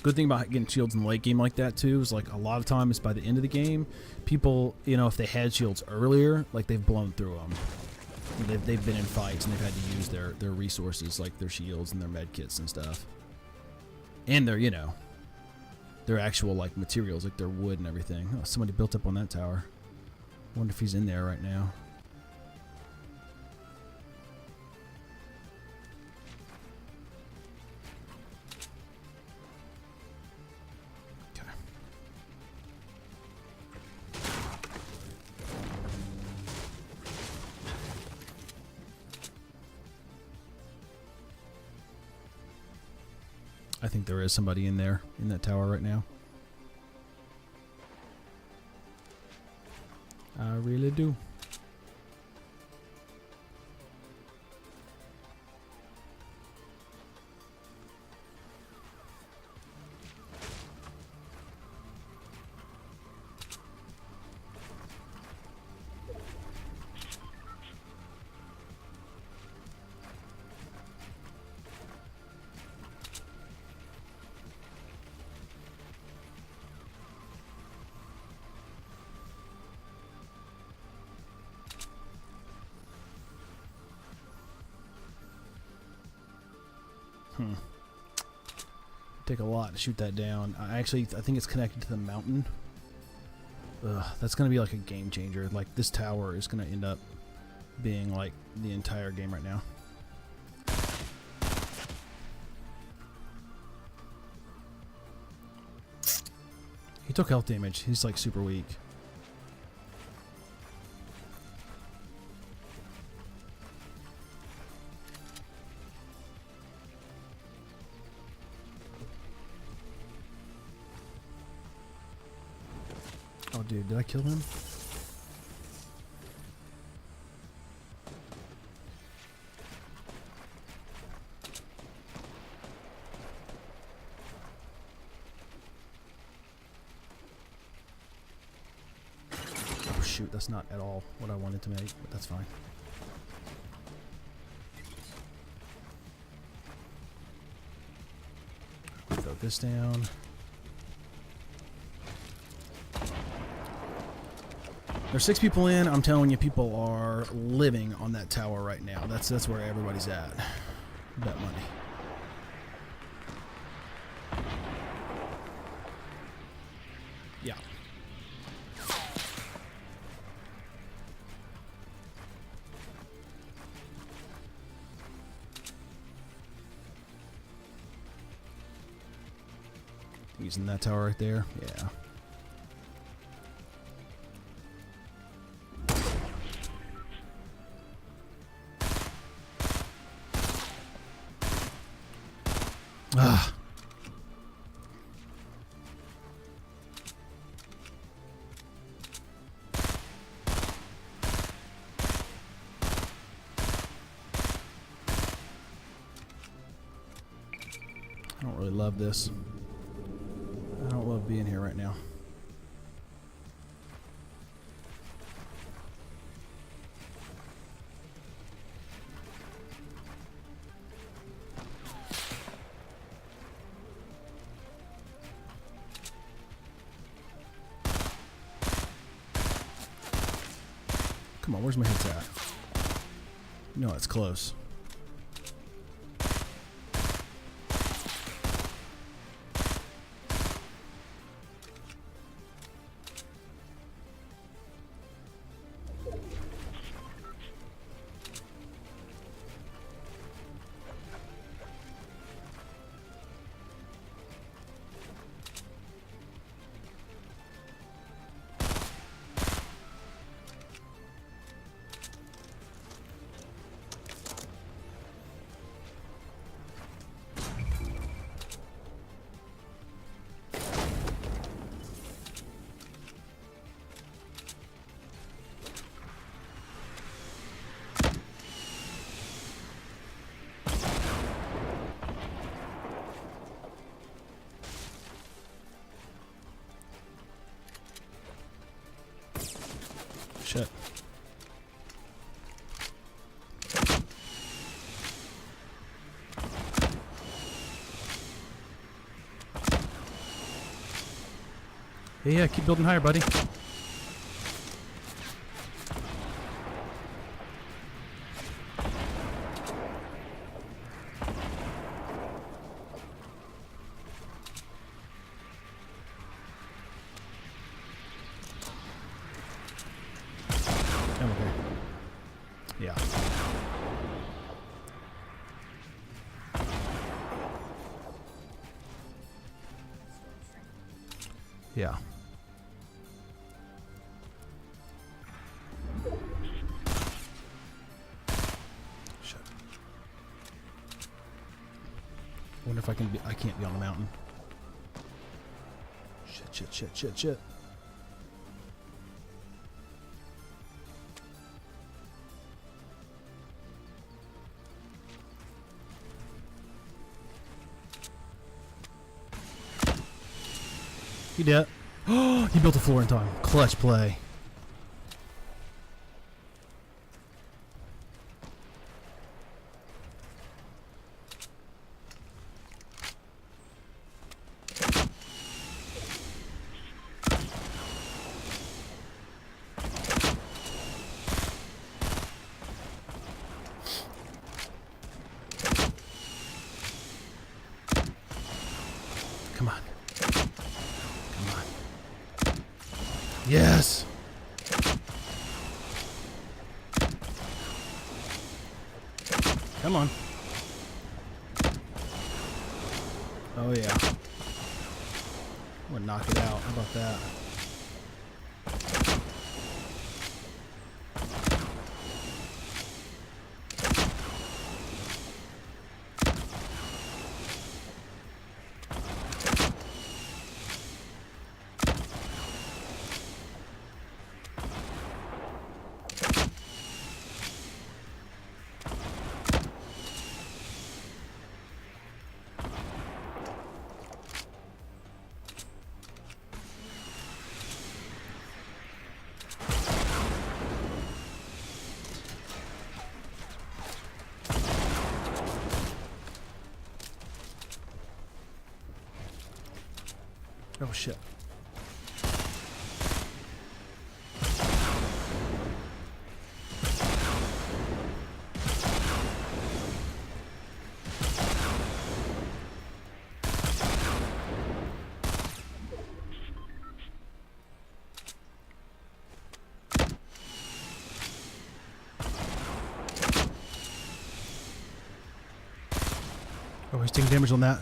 Speaker 1: Good thing about getting shields in the late game like that too is like a lot of times by the end of the game, people, you know, if they had shields earlier, like they've blown through them. They've been in fights and they've had to use their resources like their shields and their med kits and stuff. And their, you know, their actual like materials, like their wood and everything. Oh, somebody built up on that tower. Wonder if he's in there right now. Okay. I think there is somebody in there, in that tower right now. I really do. Take a lot to shoot that down. I think it's connected to the mountain. Ugh, that's gonna be like a game changer. Like this tower is gonna end up being like the entire game right now. He took health damage. He's like super weak. Oh, dude, did I kill him? Oh, shoot, that's not at all what I wanted to make, but that's fine. Throw this down. There's 6 people in. I'm telling you, people are living on that tower right now. That's where everybody's at. Bet money. Yeah. Using that tower right there. Yeah. Ah. I don't really love this. I don't love being here right now. Come on, where's my hits at? No, it's close. shit. Yeah, keep building higher, buddy. Come over here. Yeah. Yeah. Shit. Wonder if I can be. I can't be on the mountain. Shit. He did. Oh, he built a floor in time. Clutch play. Come on. Yes. Come on. Oh yeah. I'm gonna knock it out. How about that? Oh shit. Oh, he's taking damage on that.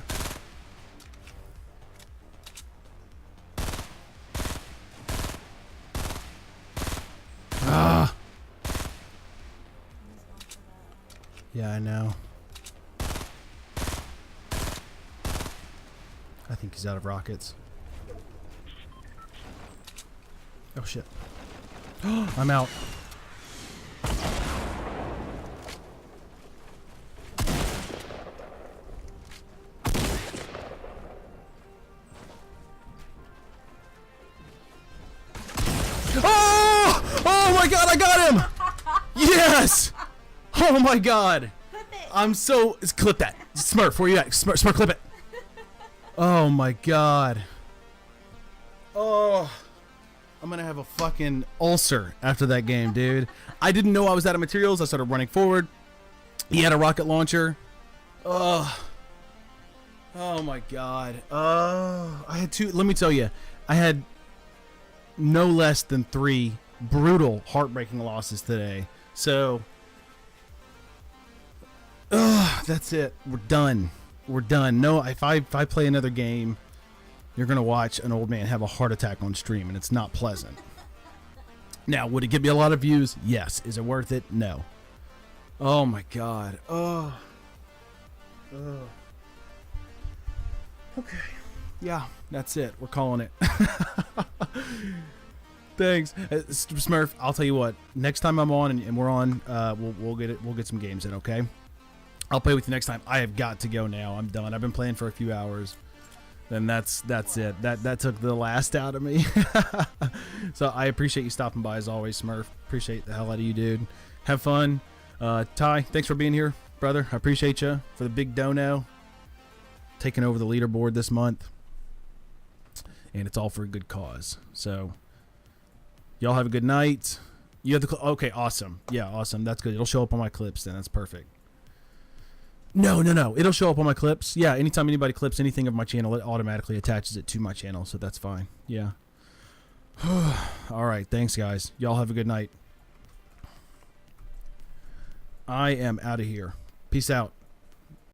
Speaker 1: Ah. Yeah, I know. I think he's out of rockets. Oh shit. I'm out. Oh my god, I got him! Yes! Oh my god.
Speaker 2: Clip it.
Speaker 1: I'm so... Clip that. Smurf, where you at? Smurf, clip it. Oh my god. Oh. I'm gonna have a fucking ulcer after that game, dude. I didn't know I was out of materials. I started running forward. He had a rocket launcher. Oh. Oh my god. I had two... Let me tell you. I had no less than 3 brutal, heartbreaking losses today. So, that's it. We're done. We're done. No, if I play another game, you're gonna watch an old man have a heart attack on stream, and it's not pleasant. Now, would it give me a lot of views? Yes. Is it worth it? No. Oh my god. Oh. Okay. Yeah, that's it. We're calling it. Thanks, Smurf. I'll tell you what. Next time I'm on and we're on, we'll get it. We'll get some games in. Okay. I'll play with you next time. I have got to go now. I'm done. I've been playing for a few hours. then that's it. That took the last out of me. So I appreciate you stopping by as always, Smurf. Appreciate the hell out of you, dude. Have fun. Ty, thanks for being here, brother. I appreciate you for the big dono. Taking over the leaderboard this month. And it's all for a good cause. So y'all have a good night. You have the okay, awesome. Yeah, awesome. That's good. It'll show up on my clips then. That's perfect. No. It'll show up on my clips. Yeah, anytime anybody clips anything of my channel, it automatically attaches it to my channel, so that's fine. Yeah. All right, thanks guys. Y'all have a good night. I am out of here. Peace out.